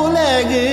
உலகு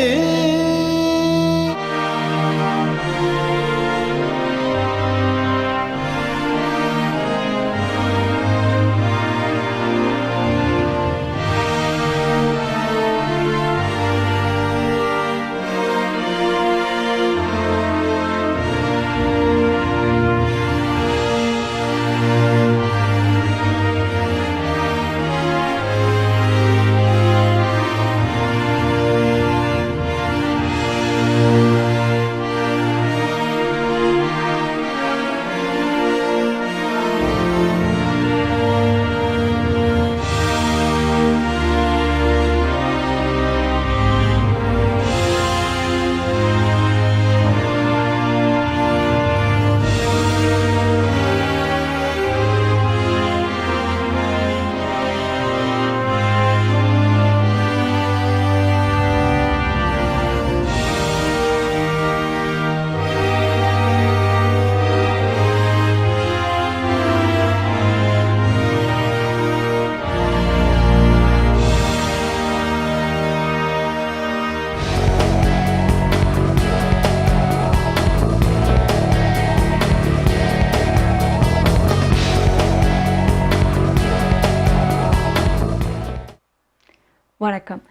வணக்கம்.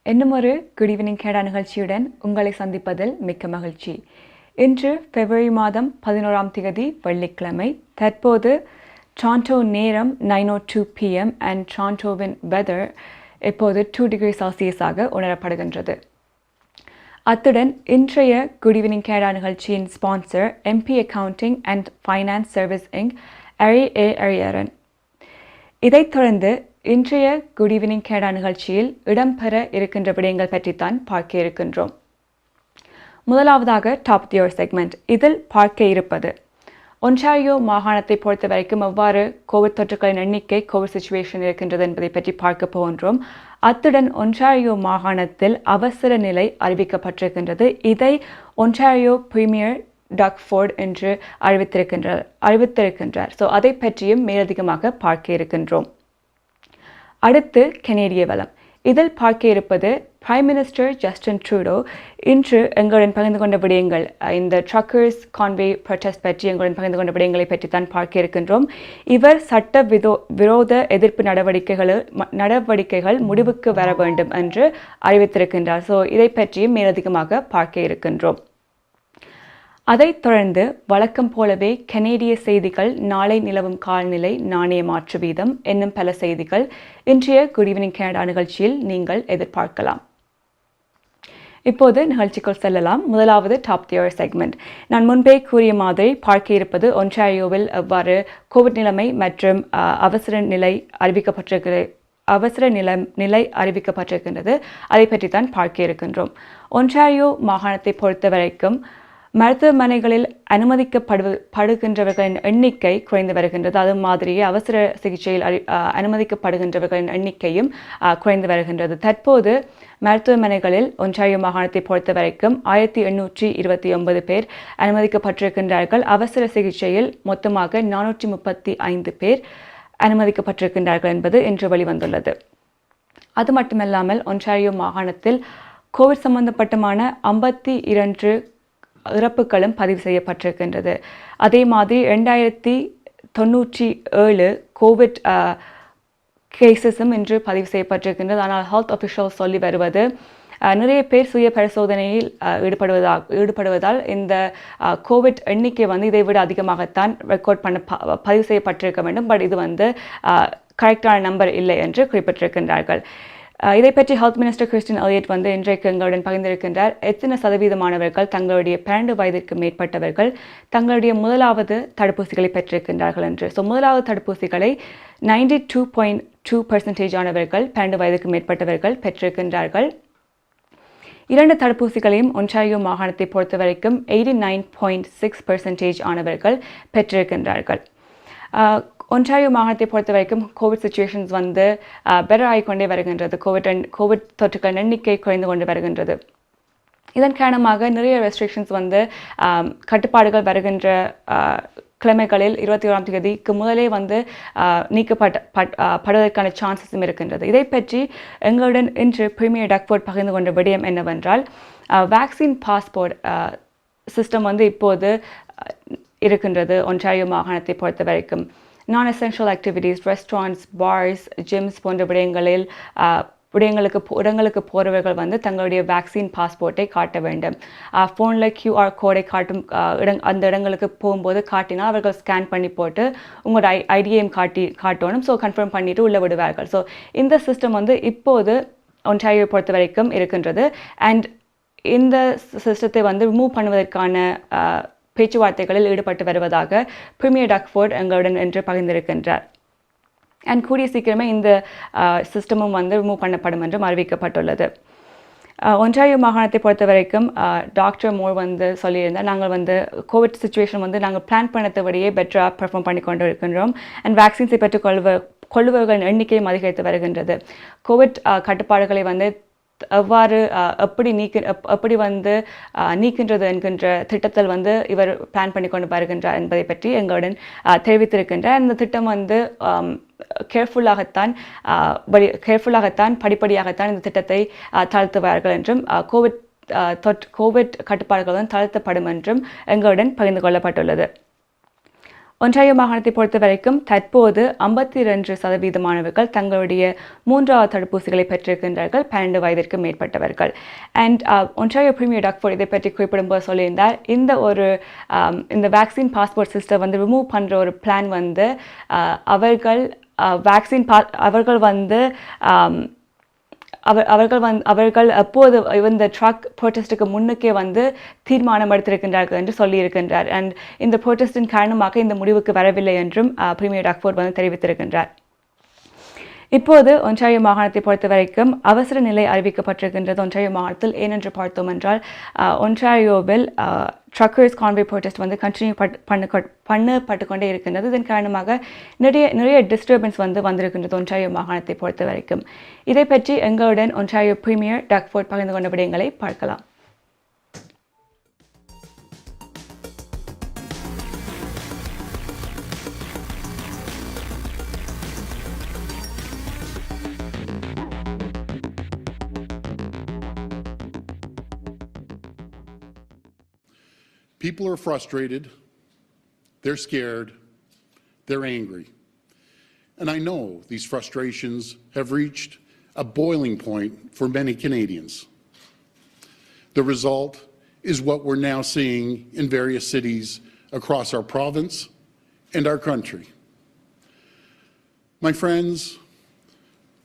இன்னும் ஒரு குட் ஈவினிங் கேடா நிகழ்ச்சியுடன் உங்களை சந்திப்பதில் மிக்க மகிழ்ச்சி. இன்று பிப்ரவரி மாதம் 11ஆம் தேதி வெள்ளிக்கிழமை. தற்போது டொரண்டோ நேரம் 9:02 PM அண்ட் டொரண்டோவின் வெதர் இப்போது 2 டிகிரி செல்சியஸாக உணரப்படுகின்றது. அத்துடன் இன்றைய குட் ஈவினிங் கேடா நிகழ்ச்சியின் sponsor MP accounting and finance service inc Ariaran. இதைத் தொடர்ந்து இன்றைய குட் ஈவினிங் கேடா நிகழ்ச்சியில் இடம்பெற இருக்கின்ற விடயங்கள் பற்றித்தான் பார்க்க இருக்கின்றோம். முதலாவதாக டாப் தி இயர் செக்மெண்ட். இதில் பார்க்க இருப்பது ஒன்டாரியோ மாகாணத்தை பொறுத்த வரைக்கும் எவ்வாறு கோவிட் தொற்றுகளின் எண்ணிக்கை கோவிட் சிச்சுவேஷன் இருக்கின்றது என்பதை பற்றி பார்க்க போகின்றோம். அத்துடன் ஒன்டாரியோ மாகாணத்தில் அவசர நிலை அறிவிக்கப்பட்டிருக்கின்றது. இதை ஒன்டாரியோ பிரீமியர் டக்ஃபோர்ட் என்று அறிவித்திருக்கின்றார். ஸோ அதை பற்றியும் மேலதிகமாக பார்க்க இருக்கின்றோம். அடுத்து கனேடிய வளம். இதில் பார்க்க இருப்பது பிரைம் மினிஸ்டர் ஜஸ்டின் ட்ரூடோ இன்று எங்களுடன் பகிர்ந்து கொண்ட விடயங்கள், இந்த ட்ரக்கர்ஸ் கான்வே ப்ரொட்டஸ்ட் பற்றி எங்களுடன் பகிர்ந்து கொண்ட விடயங்களை பற்றித்தான் பார்க்க இருக்கின்றோம். இவர் சட்ட விரோத எதிர்ப்பு நடவடிக்கைகள் முடிவுக்கு வர வேண்டும் என்று அறிவித்திருக்கின்றார். ஸோ இதை பற்றியும் மேலதிகமாக பார்க்க இருக்கின்றோம். அதைத் தொடர்ந்து வழக்கம் போலவே கனேடிய செய்திகள், நாளை நிலவும் காலநிலை, நாணய மாற்று வீதம் என்னும் பல செய்திகள் இன்றைய குட் ஈவினிங் கனடா நிகழ்ச்சியில் நீங்கள் எதிர்பார்க்கலாம். இப்போது நிகழ்ச்சிக்குள் செல்லலாம். முதலாவது டாப் தி இயர் செக்மெண்ட். நான் முன்பே கூறிய மாதிரி பார்க்க இருப்பது ஒன்டாரியோவில் எவ்வாறு கோவிட் நிலைமை மற்றும் அவசர நிலை அறிவிக்கப்பட்டிருக்கின்றது அதை பற்றித்தான் பார்க்க இருக்கின்றோம். ஒன்டாரியோ மாகாணத்தை பொறுத்த வரைக்கும் மருத்துவமனைகளில் அனுமதிக்கப்படுகின்றவர்களின் எண்ணிக்கை குறைந்து வருகின்றது. அது மாதிரியே அவசர சிகிச்சையில் அனுமதிக்கப்படுகின்றவர்களின் எண்ணிக்கையும் குறைந்து வருகின்றது. தற்போது மருத்துவமனைகளில் ஒன்டாரியோ மாகாணத்தை பொறுத்த வரைக்கும் 1829 பேர் அனுமதிக்கப்பட்டிருக்கின்றார்கள். அவசர சிகிச்சையில் மொத்தமாக 435 பேர் அனுமதிக்கப்பட்டிருக்கின்றார்கள் என்பது இன்று வெளிவந்துள்ளது. அது மட்டுமல்லாமல் ஒன்டாரியோ மாகாணத்தில் கோவிட் சம்பந்தப்பட்டமான 52 இறப்புகளும் பதிவு செய்யப்பட்டிருக்கின்றது. அதே மாதிரி 2097 கோவிட் கேசஸும் இன்று பதிவு செய்யப்பட்டிருக்கின்றது. ஆனால் ஹெல்த் அஃபிஷியல்ஸ் சொல்லி வருவது நிறைய பேர் சுய பரிசோதனையில் ஈடுபடுவதால் இந்த கோவிட் எண்ணிக்கை இதை விட அதிகமாகத்தான் பதிவு செய்யப்பட்டிருக்க வேண்டும். பட் இது கரெக்டான நம்பர் இல்லை என்று குறிப்பிட்டிருக்கின்றார்கள். இதை பற்றி ஹெல்த் மினிஸ்டர் கிறிஸ்டின் எலியட் இன்றைக்கு எங்களுடன் பகிர்ந்திருக்கின்றார். எத்தனை சதவீதமானவர்கள் தங்களுடைய 12 வயதிற்கு மேற்பட்டவர்கள் தங்களுடைய முதலாவது தடுப்பூசிகளை பெற்றிருக்கின்றார்கள் என்று. ஸோ முதலாவது தடுப்பூசிகளை 92.2% ஆனவர்கள் 12 வயதுக்கு மேற்பட்டவர்கள் பெற்றிருக்கின்றார்கள். 2 தடுப்பூசிகளையும் ஒன்டாரியோ மாகாணத்தை பொறுத்த வரைக்கும் 89.6% ஆனவர்கள் பெற்றிருக்கின்றார்கள். ஒன்டாரியோ மாகாணத்தை பொறுத்த வரைக்கும் கோவிட் சிச்சுவேஷன்ஸ் பெட்டர் ஆகிக்கொண்டே வருகின்றது. கோவிட் தொற்றுக்கள் எண்ணிக்கை குறைந்து கொண்டு வருகின்றது. இதன் காரணமாக நிறைய ரெஸ்ட்ரிக்ஷன்ஸ் கட்டுப்பாடுகள் வருகின்ற கிழமைகளில் 21ஆம் தேதிக்கு முதலே வந்து நீக்கப்படுவதற்கான சான்சஸும் இருக்கின்றது. இதை பற்றி எங்களுடன் இன்று பிரீமியர் டக்ஃபோர்ட் பகிர்ந்து கொண்ட விடயம் என்னவென்றால், வேக்சின் பாஸ்போர்ட் சிஸ்டம் வந்து இப்போது இருக்கின்றது ஒன்டாரியோ மாகாணத்தை பொறுத்த வரைக்கும். நான் essential activities, restaurants, bars, gyms போன்ற இடங்களுக்கு போகிறவர்கள் வந்து தங்களுடைய வேக்சின் பாஸ்போர்ட்டை காட்ட வேண்டும். ஃபோனில் QR கோடை காட்டும் அந்த இடங்களுக்கு போகும்போது காட்டினால் அவர்கள் ஸ்கேன் பண்ணி போட்டு உங்களோட ஐடியையும் காட்டணும். ஸோ கன்ஃபார்ம் பண்ணிவிட்டு உள்ளே விடுவார்கள். ஸோ இந்த சிஸ்டம் வந்து இப்போது ஒன்டாரியோ பொறுத்த வரைக்கும் இருக்கின்றது. அண்ட் இந்த சிஸ்டத்தை வந்து ரிமூவ் பண்ணுவதற்கான பேச்சுவார்த்தைகளில் ஈடுபட்டு வருவதாக பிரீமியர் டக்ஃபோர்ட் எங்களுடன் என்று பகிர்ந்திருக்கின்றார். அண்ட் கூடிய சீக்கிரமே இந்த சிஸ்டமும் வந்து ரிமூவ் பண்ணப்படும் என்றும் அறிவிக்கப்பட்டுள்ளது. ஒன்டாரியோ மாகாணத்தை பொறுத்த வரைக்கும் டாக்டர் மோர் வந்து சொல்லியிருந்தால், நாங்கள் வந்து கோவிட் சுச்சுவேஷன் வந்து நாங்கள் பிளான் பண்ணதை விடையே பெட்டராக பெர்ஃபார்ம் பண்ணி கொண்டு இருக்கின்றோம். அண்ட் வேக்சின்ஸை பெற்றுக் கொள்பவர்களின் எண்ணிக்கையும் அதிகரித்து வருகின்றது. கோவிட் கட்டுப்பாடுகளை வந்து எப்படி வந்து நீக்கின்றது என்கின்ற திட்டத்தில் வந்து இவர் பிளான் பண்ணி கொண்டு வருகின்றார் என்பதை பற்றி எங்களுடன் தெரிவித்திருக்கின்றார். இந்த திட்டம் வந்து கேர்ஃபுல்லாகத்தான் படிப்படியாகத்தான் இந்த திட்டத்தை தளர்த்துவார்கள் என்றும் கோவிட் கட்டுப்பாடுகளுடன் தளர்த்தப்படும் என்றும் எங்களுடன் பகிர்ந்து கொள்ளப்பட்டுள்ளது. ஒன்டாரியோ மாகாணத்தை பொறுத்த வரைக்கும் தற்போது 52% மாணவர்கள் தங்களுடைய 3வது தடுப்பூசிகளை பெற்றிருக்கின்றார்கள், 12 வயதிற்கு மேற்பட்டவர்கள். அண்ட் ஒன்டாரியோ பிரீமியர் டக்ஃபோர்ட் இதை பற்றி குறிப்பிடும்போது சொல்லியிருந்தார், இந்த வேக்சின் பாஸ்போர்ட் சிஸ்டம் வந்து ரிமூவ் பண்ணுற ஒரு பிளான் வந்து அவர்கள் அப்போது இந்த ட்ரக் ப்ரோட்டஸ்ட்டுக்கு முன்னுக்கே வந்து தீர்மானம் எடுத்திருக்கின்றார்கள் என்று சொல்லியிருக்கின்றார். அண்ட் இந்த ப்ரோட்டஸ்டின் காரணமாக இந்த முடிவுக்கு வரவில்லை என்றும் பிரீமியர் டக்ஃபோர்ட் வந்து தெரிவித்திருக்கின்றார். இப்போது ஒன்டாரியோ மாகாணத்தை பொறுத்த வரைக்கும் அவசர நிலை அறிவிக்கப்பட்டிருக்கின்றது ஒன்டாரியோ மாகாணத்தில். ஏனென்று பார்த்தோம் என்றால், ஒன்டாரியோவில் ட்ரக்கர்ஸ் கான்வே ப்ரோட்டஸ்ட் வந்து கண்டினியூ பண்ணப்பட்டு கொண்டே இருக்கின்றது. இதன் காரணமாக நிறைய டிஸ்டர்பன்ஸ் வந்திருக்கின்றது ஒன்டாரியோ மாகாணத்தை பொறுத்த வரைக்கும். இதை பற்றி எங்களுடன் ஒன்டாரியோ பிரீமியர் டக்ஃபோர்ட் பகிர்ந்து கொண்ட விடயங்களை பார்க்கலாம். People are frustrated, they're scared, they're angry. And I know these frustrations have reached a boiling point for many Canadians. The result is what we're now seeing in various cities across our province and our country. My friends,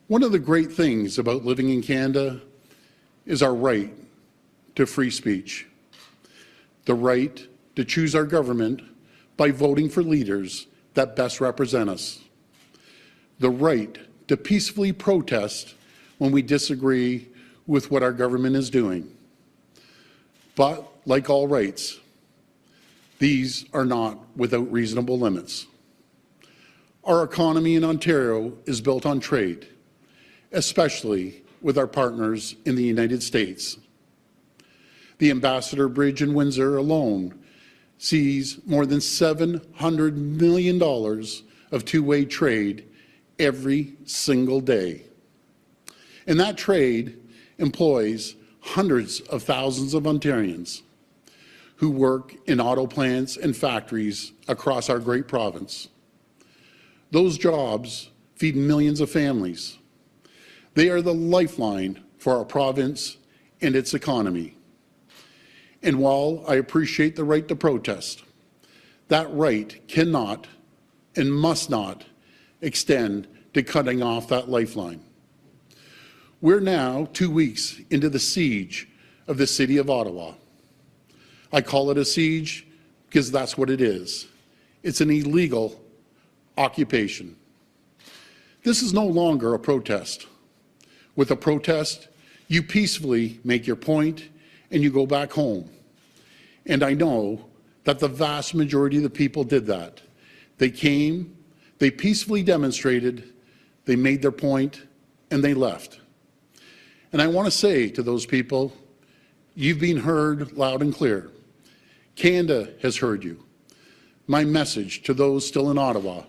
one of the great things about living in Canada is our right to free speech. The right to choose our government by voting for leaders that best represent us. The right to peacefully protest when we disagree with what our government is doing. But like all rights, these are not without reasonable limits. Our economy in Ontario is built on trade, especially with our partners in the United States. The Ambassador Bridge in Windsor alone sees more than $700 million of two-way trade every single day. And that trade employs hundreds of thousands of Ontarians who work in auto plants and factories across our great province. Those jobs feed millions of families. They are the lifeline for our province and its economy. And while I appreciate the right to protest, that right cannot and must not extend to cutting off that lifeline. We're now 2 weeks into the siege of the city of Ottawa. I call it a siege because that's what it is. It's an illegal occupation. This is no longer a protest. With a protest, you peacefully make your point and you go back home. And I know that the vast majority of the people did that. They came, they peacefully demonstrated, they made their point, and they left. And I want to say to those people, you've been heard loud and clear. Canada has heard you. My message to those still in Ottawa,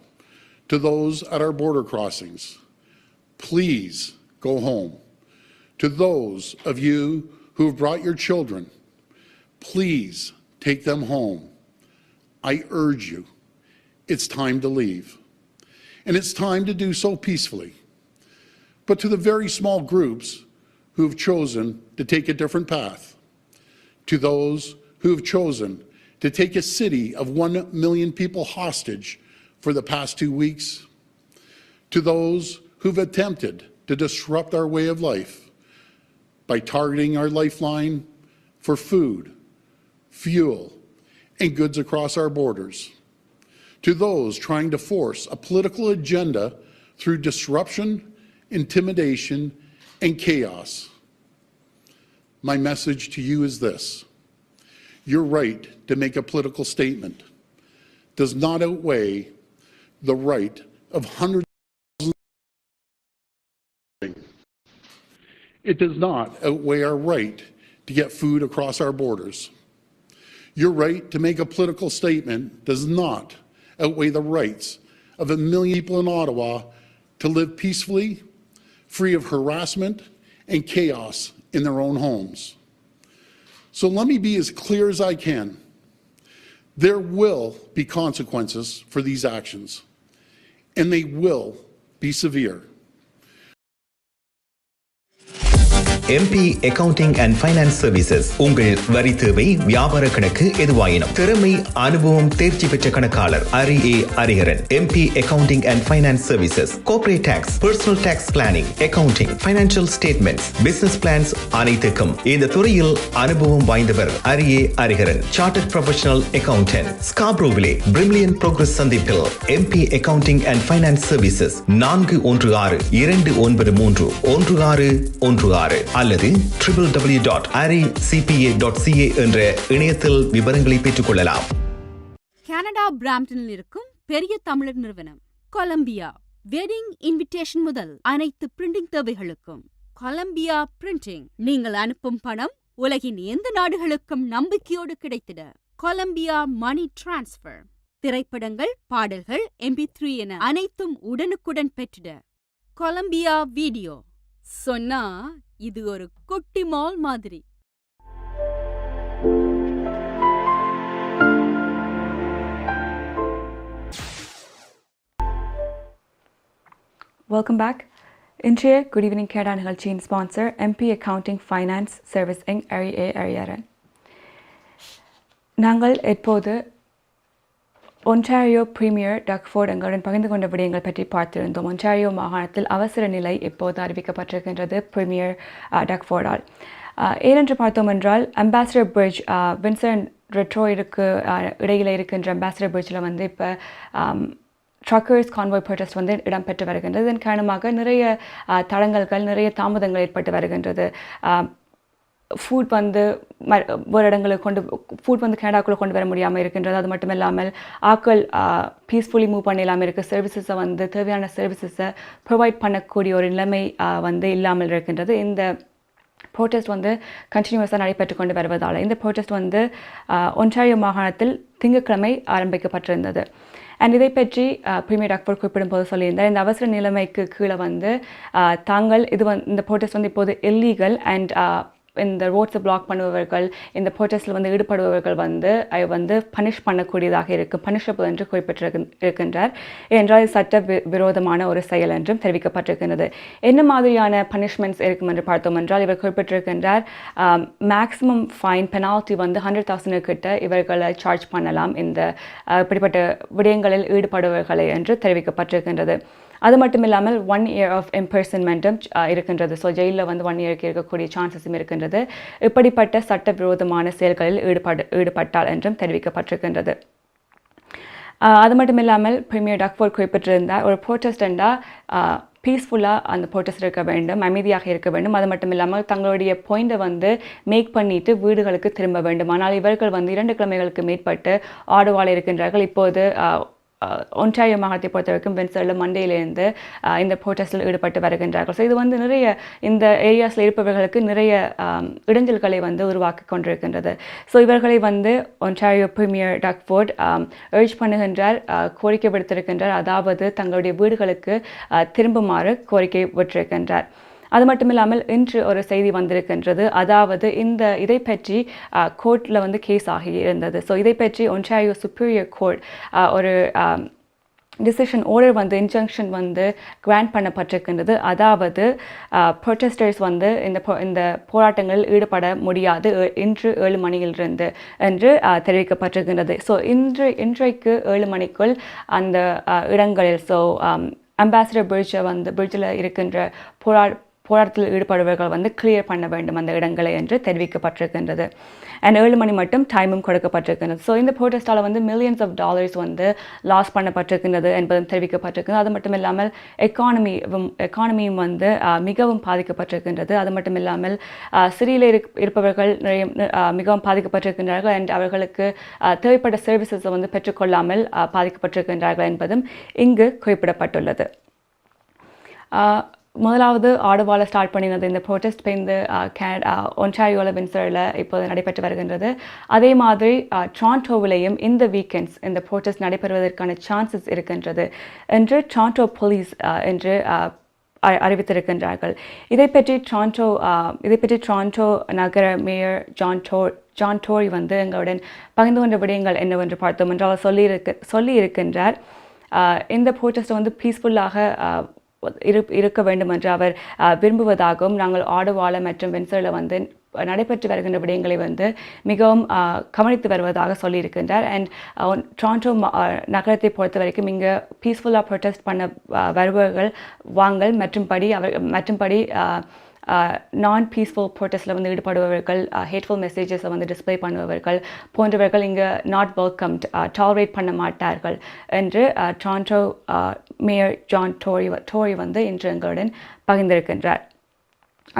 to those at our border crossings, please go home. To those of you who have brought your children, please take them home. I urge you, it's time to leave. And it's time to do so peacefully. But to the very small groups who have chosen to take a different path, to those who have chosen to take a city of 1 million people hostage for the past 2 weeks, to those who've attempted to disrupt our way of life by targeting our lifeline for food, fuel, and goods across our borders, to those trying to force a political agenda through disruption, intimidation, and chaos. My message to you is this: your right to make a political statement does not outweigh the right of hundreds. It does not outweigh our right to get food across our borders. Your right to make a political statement does not outweigh the rights of 1 million people in Ottawa to live peacefully, free of harassment and chaos in their own homes. So let me be as clear as I can. There will be consequences for these actions, and they will be severe. MP Accounting and Finance Services உங்கள் வரி தேவை வியாபார கணக்கு எதுவாயினும் திறமை அனுபவம் தேர்ச்சி பெற்ற கணக்காளர் Ariaran MP Accounting and Finance Services Corporate Tax Personal Tax Planning Accounting Financial Statements Business Plans அனைத்துக்கும் இந்த துறையில் அனுபவம் வாய்ந்தவர் Ariaran Chartered Professional Accountant Scarboroughவிலே Brimley Progress சந்திப்பில் MP Accounting and Finance Services 416-293-1616 அல்லது www.aricpa.ca என்ற இணையத்தில் விவரங்களை பெற்றுக் கொள்ளலாம். கனடா பிராம்ப்டனில் இருக்கும் பெரிய தமிழர் நிறுவனம் கொலம்பியா வெட்டிங் இன்விடேஷன் முதல் அனைத்து பிரிண்டிங் தேவைகளுக்கும் கொலம்பியா பிரிண்டிங். நீங்கள் அனுப்பும் பணம் உலகின் எந்த நாடுகளுக்கும் நம்பிக்கையோடு கிடைத்திட கொலம்பியா மணி டிரான்ஸ்பர். திரைப்படங்கள், பாடல்கள், MP3 என அனைத்தும் உடனுக்குடன் பெற்றிட கொலம்பியா வீடியோ. சொன்னா இது ஒரு குட்டி மால் மாதிரி. Welcome back. இன்றைய குட் ஈவினிங் கேடா நிகழ்ச்சியின் sponsor MP accounting finance service inc Ariaran. நாங்கள் எப்போது ஒன்டாரியோ பிரீமியர் டக்ஃபோர்ட் எங்களுடன் பகிர்ந்து கொண்ட விடயங்கள் பற்றி பார்த்திருந்தோம். ஒன்டாரியோ மாகாணத்தில் அவசர நிலை எப்போது அறிவிக்கப்பட்டிருக்கின்றது பிரீமியர் டக்ஃபோர்டால். ஏனென்று பார்த்தோம் என்றால் அம்பாசிடர் பிரிட்ஜ் வின்சன் ரெட்ரோயிற்கு இடையில் இருக்கின்ற அம்பாசிடர் பிரிட்ஜில் வந்து இப்போ ட்ரக்கர்ஸ் கான்வாய் ப்ரொடெஸ்ட் வந்து இடம்பெற்று வருகின்றது. இதன் காரணமாக நிறைய தடங்கல்கள், நிறைய தாமதங்கள் ஏற்பட்டு வருகின்றது. ஃபுட் வந்து ஒரு இடங்களுக்கு ஃபுட் வந்து கனடாக்குள்ளே கொண்டு வர முடியாமல் இருக்கின்றது. அது மட்டும் இல்லாமல் ஆக்கள் பீஸ்ஃபுல்லி மூவ் பண்ண இல்லாமல் இருக்குது. சர்வீசஸை வந்து தேவையான சர்வீசஸை ப்ரொவைட் பண்ணக்கூடிய ஒரு நிலைமை வந்து இல்லாமல் இருக்கின்றது. இந்த ப்ரோட்டஸ்ட் வந்து கண்டினியூஸாக நடைபெற்று கொண்டு வருவதால் இந்த ப்ரோட்டஸ்ட் வந்து ஒன்டாரியோ மாகாணத்தில் திங்கட்கிழமை ஆரம்பிக்கப்பட்டிருந்தது. அண்ட் இதை பற்றி பிரீமியர் டக்ஃபோர்ட் குறிப்பிடும்போது சொல்லியிருந்தார், இந்த அவசர நிலைமைக்கு கீழே வந்து தாங்கள் இந்த ப்ரோட்டஸ்ட் வந்து இப்போது இல்லீகல் அண்ட் இந்த ரோட்ஸை பிளாக் பண்ணுபவர்கள், இந்த ப்ரோட்டஸ்டில் வந்து ஈடுபடுபவர்கள் வந்து பனிஷ் பண்ணக்கூடியதாக இருக்கும், பனிஷபிள் என்று குறிப்பிட்டிருக்கின்றார். என்றால் இது சட்ட விரோதமான ஒரு செயல் என்றும் தெரிவிக்கப்பட்டிருக்கின்றது. என்ன மாதிரியான பனிஷ்மெண்ட்ஸ் இருக்கும் என்று பார்த்தோம் என்றால் இவர் குறிப்பிட்டிருக்கின்றார், மேக்ஸிமம் ஃபைன் பெனால்ட்டி வந்து 100,000 கிட்ட இவர்களை சார்ஜ் பண்ணலாம் இந்த இப்படிப்பட்ட விடயங்களில் ஈடுபடுபவர்களை என்று தெரிவிக்கப்பட்டிருக்கின்றது. அது மட்டும் இல்லாமல் 1 year ஆஃப் இம்பர்சன்மெண்ட்டும் இருக்கின்றது. ஸோ ஜெயிலில் வந்து 1 yearக்கு இருக்கக்கூடிய சான்சஸும் இருக்கின்றது இப்படிப்பட்ட சட்டவிரோதமான செயல்களில் ஈடுபட்டால் என்றும் தெரிவிக்கப்பட்டிருக்கின்றது. அது மட்டும் இல்லாமல் பிரீமியர் டக்ஃபோர்ட் குறிப்பிட்டிருந்தார், ஒரு ப்ரோட்டஸ்டண்டா பீஸ்ஃபுல்லாக அந்த ப்ரோட்டஸ்ட் இருக்க வேண்டும், அமைதியாக இருக்க வேண்டும். அது மட்டும் இல்லாமல் தங்களுடைய பாயிண்டை வந்து மேக் பண்ணிட்டு வீடுகளுக்கு திரும்ப வேண்டும். ஆனால் இவர்கள் வந்து 2 கிழமைகளுக்கு மேற்பட்டு ஆடுவாள் இருக்கின்றார்கள். இப்போது ஒன்டாரியோ மாகாணத்தை பொறுத்த வரைக்கும் வின்சரில் மண்டேலேருந்து இந்த ப்ரோட்டஸ்டில் ஈடுபட்டு வருகின்றார்கள். ஸோ இது வந்து நிறைய இந்த ஏரியாஸில் இருப்பவர்களுக்கு நிறைய இடைஞ்சல்களை வந்து உருவாக்கி கொண்டிருக்கின்றது. ஸோ இவர்களை வந்து ஒன்டாரியோ பிரீமியர் டக்ஃபோர்ட் urge பண்ணுகின்றார், கோரிக்கை விடுத்திருக்கின்றார். அதாவது தங்களுடைய வீடுகளுக்கு திரும்புமாறு கோரிக்கை விட்டிருக்கின்றார். அது மட்டும் இல்லாமல் இன்று ஒரு செய்தி வந்திருக்கின்றது. அதாவது இதை பற்றி கோர்ட்டில் வந்து கேஸ் ஆகி இருந்தது. ஸோ இதை பற்றி ஒன்டாரியோ சுப்பீரியர் கோர்ட் ஒரு டிசிஷன் ஆர்டர் வந்து இன்ஜங்ஷன் வந்து கிராண்ட் பண்ணப்பட்டிருக்கின்றது. அதாவது ப்ரொட்டஸ்டர்ஸ் வந்து இந்த போராட்டங்களில் ஈடுபட முடியாது இன்று 7 மணியிலிருந்து என்று தெரிவிக்கப்பட்டிருக்கின்றது. ஸோ இன்றைக்கு 7 மணிக்குள் அந்த இடங்களில் ஸோ அம்பாசிடர் பிரிட்ஜில் இருக்கின்ற போராட்டத்தில் ஈடுபடுபவர்கள் வந்து கிளியர் பண்ண வேண்டும் அந்த இடங்களை என்று தெரிவிக்கப்பட்டிருக்கின்றது. அண்ட் 7 மணி மட்டும் டைமும் கொடுக்கப்பட்டிருக்கின்றது. ஸோ இந்த ப்ரோட்டஸ்டால் வந்து மில்லியன்ஸ் ஆஃப் டாலர்ஸ் வந்து லாஸ் பண்ணப்பட்டிருக்கின்றது என்பதும் தெரிவிக்கப்பட்டிருக்கிறது. அது மட்டும் இல்லாமல் எக்கானமியும் வந்து மிகவும் பாதிக்கப்பட்டிருக்கின்றது. அது மட்டும் இல்லாமல் சிறியில் இருப்பவர்கள் மிகவும் பாதிக்கப்பட்டிருக்கின்றார்கள் அண்ட் அவர்களுக்கு தேவைப்பட்ட சர்வீசஸை வந்து பெற்றுக்கொள்ளாமல் பாதிக்கப்பட்டிருக்கின்றார்கள் என்பதும் இங்கு குறிப்பிடப்பட்டுள்ளது. முதலாவது ஆடுவால ஸ்டார்ட் பண்ணினது இந்த ப்ரோட்டஸ்ட் இப்போ இந்த ஒன்டாரியோவில் வின்சரில் இப்போது நடைபெற்று வருகின்றது. அதே மாதிரி டொரண்டோவிலேயும் இந்த வீக்கெண்ட்ஸ் இந்த ப்ரோட்டஸ்ட் நடைபெறுவதற்கான சான்சஸ் இருக்கின்றது என்று டொரண்டோ போலீஸ் என்று அறிவித்திருக்கின்றார்கள். இதை பற்றி டொரண்டோ நகர மேயர் ஜான் டோரி வந்து எங்களுடன் பகிர்ந்து கொண்ட விடயங்கள் என்னவென்று பார்த்தோம் என்று அவர் சொல்லியிருக்கின்றார். இந்த ப்ரோட்டஸ்ட்டை வந்து பீஸ்ஃபுல்லாக இருக்க வேண்டும் என்று அவர் விரும்புவதாகவும் நாங்கள் ஆடுவால மற்றும் வின்சரில் வந்து நடைபெற்று வருகின்ற விடயங்களை வந்து மிகவும் கவனித்து வருவதாக சொல்லியிருக்கின்றார். அண்ட் டொரண்டோ நகரத்தை பொறுத்த வரைக்கும் இங்கே பீஸ்ஃபுல்லாக ப்ரொட்டஸ்ட் பண்ண வருபவர்கள் வாங்கல் மற்றும்படி நான் பீஸ்ஃபுல் ப்ரோட்டஸ்டில் வந்து ஈடுபடுபவர்கள் ஹேட்ஃபுல் மெசேஜஸை வந்து டிஸ்பிளே பண்ணுபவர்கள் போன்றவர்கள் இங்கே நாட் வெல்கம்ட் டாலரேட் பண்ண மாட்டார்கள் என்று டொரண்டோ மேயர் ஜான் டோரி வந்து இன்று எங்களுடன் பகிர்ந்திருக்கின்றார்.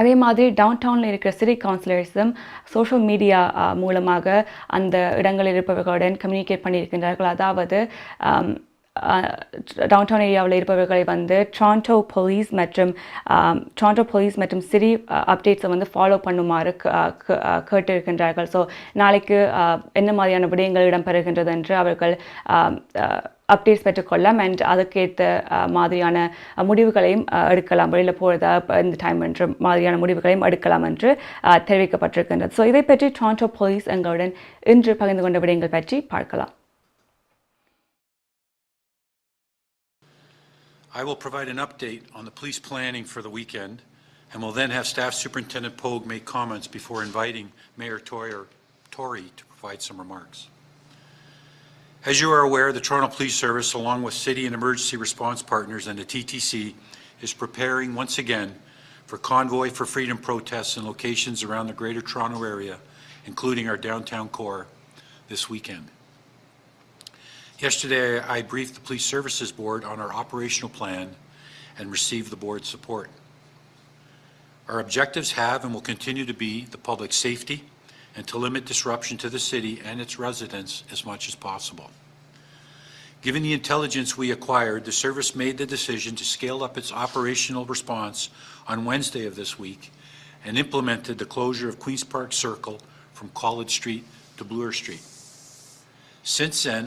அதே மாதிரி டவுன் டவுனில் இருக்கிற சிட்டி கவுன்சிலர்ஸும் சோஷியல் மீடியா மூலமாக அந்த இடங்களில் இருப்பவர்களுடன் கம்யூனிகேட் பண்ணியிருக்கின்றார்கள். அதாவது டவுன் டவுன் ஏரியாவில் இருப்பவர்களை வந்து டொரண்டோ போலீஸ் மற்றும் சிட்டி அப்டேட்ஸை வந்து ஃபாலோ பண்ணுமாறு கேட்டிருக்கின்றார்கள். ஸோ நாளைக்கு என்ன மாதிரியான விடயங்கள் இடம்பெறுகின்றது என்று அவர்கள் அப்டேட்ஸ் பெற்றுக்கொள்ளலாம் அண்ட் அதுக்கேற்ற மாதிரியான முடிவுகளையும் எடுக்கலாம். வெளியில் போகிறதா இந்த டைம் என்று மாதிரியான முடிவுகளையும் எடுக்கலாம் என்று தெரிவிக்கப்பட்டிருக்கின்றது. ஸோ இதை பற்றி டொரண்டோ போலீஸ் எங்களுடன் இன்று பகிர்ந்து கொண்ட விடயங்கள் பற்றி பார்க்கலாம். I will provide an update on the police planning for the weekend and will then have Staff Superintendent Pogue make comments before inviting Mayor Tory to provide some remarks. As you are aware, the Toronto Police Service, along with city and emergency response partners and the TTC, is preparing once again for Convoy for Freedom protests in locations around the Greater Toronto Area, including our downtown core, this weekend. Yesterday, I briefed the Police Services Board on our operational plan and received the board's support. Our objectives have and will continue to be the public safety and to limit disruption to the city and its residents as much as possible. Given the intelligence we acquired, the service made the decision to scale up its operational response on Wednesday of this week and implemented the closure of Queen's Park Circle from College Street to Bloor Street. Since then,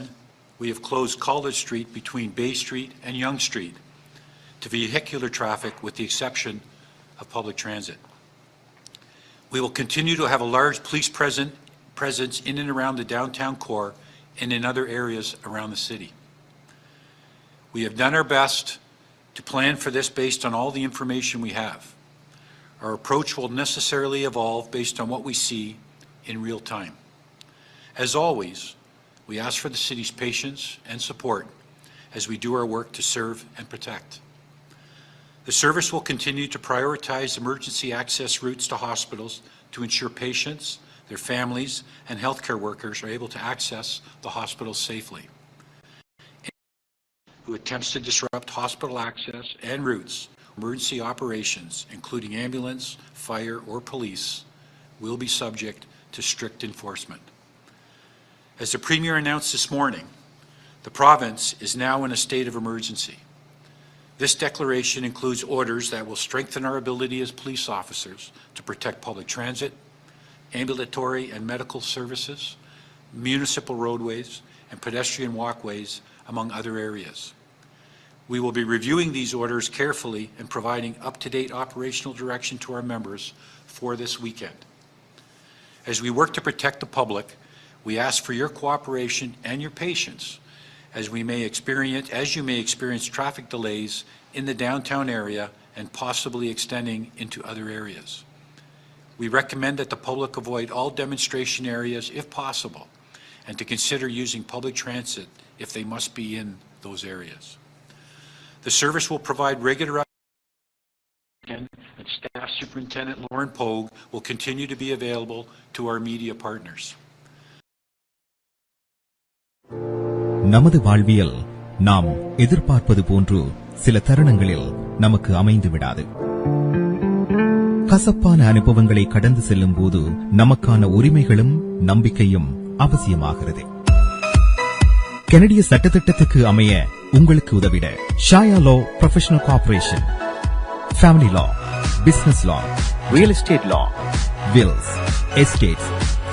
we have closed College Street between Bay Street and Yonge Street to vehicular traffic with the exception of public transit. We will continue to have a large police presence in and around the downtown core and in other areas around the city. We have done our best to plan for this based on all the information we have. Our approach will necessarily evolve based on what we see in real time. As always, we ask for the city's patience and support as we do our work to serve and protect. The service will continue to prioritize emergency access routes to hospitals to ensure patients, their families, and healthcare workers are able to access the hospitals safely. Anyone who attempts to disrupt hospital access and routes, emergency operations, including ambulance, fire, or police, will be subject to strict enforcement. As the Premier announced this morning, The province is now in a state of emergency. This declaration includes orders that will strengthen our ability as police officers to protect public transit, ambulatory and medical services, municipal roadways, and pedestrian walkways, among other areas. We will be reviewing these orders carefully and providing up-to-date operational direction to our members for this weekend. As we work to protect the public, we ask for your cooperation and your patience as you may experience traffic delays in the downtown area and possibly extending into other areas. We recommend that the public avoid all demonstration areas if possible and to consider using public transit if they must be in those areas. The service will provide regular and Staff Superintendent Lauren Pogue will continue to be available to our media partners. நமது வாழ்வியல் நாம் எதிர்பார்ப்பது போன்று சில தருணங்களில் நமக்கு அமைந்து விடாது. கசப்பான அனுபவங்களை கடந்து செல்லும் போது நமக்கான உரிமைகளும் நம்பிக்கையும் அவசியமாகிறது. கனடிய சட்டத்திட்டத்துக்கு அமைய உங்களுக்கு உதவிட ஷாயா லா ப்ரொஃபஷனல் கார்ப்பரேஷன், ஃபேமிலி லா, பிசினஸ் லா, ரியல் எஸ்டேட் லா, வில்ஸ், எஸ்டேட்ஸ்,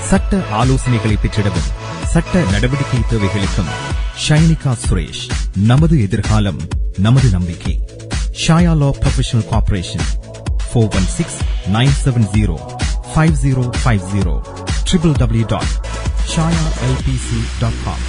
சட்ட ஆலோசனைகளை பெற்றிடவும் சட்ட நடவடிக்கை தேவைகளுக்கும் ஷைனிகா சுரேஷ். நமது எதிர்காலம் நமது நம்பிக்கை. ஷாயா லா ப்ரொஃபஷனல் கார்ப்பரேஷன் 416-970-5050 www.shayalpc.com.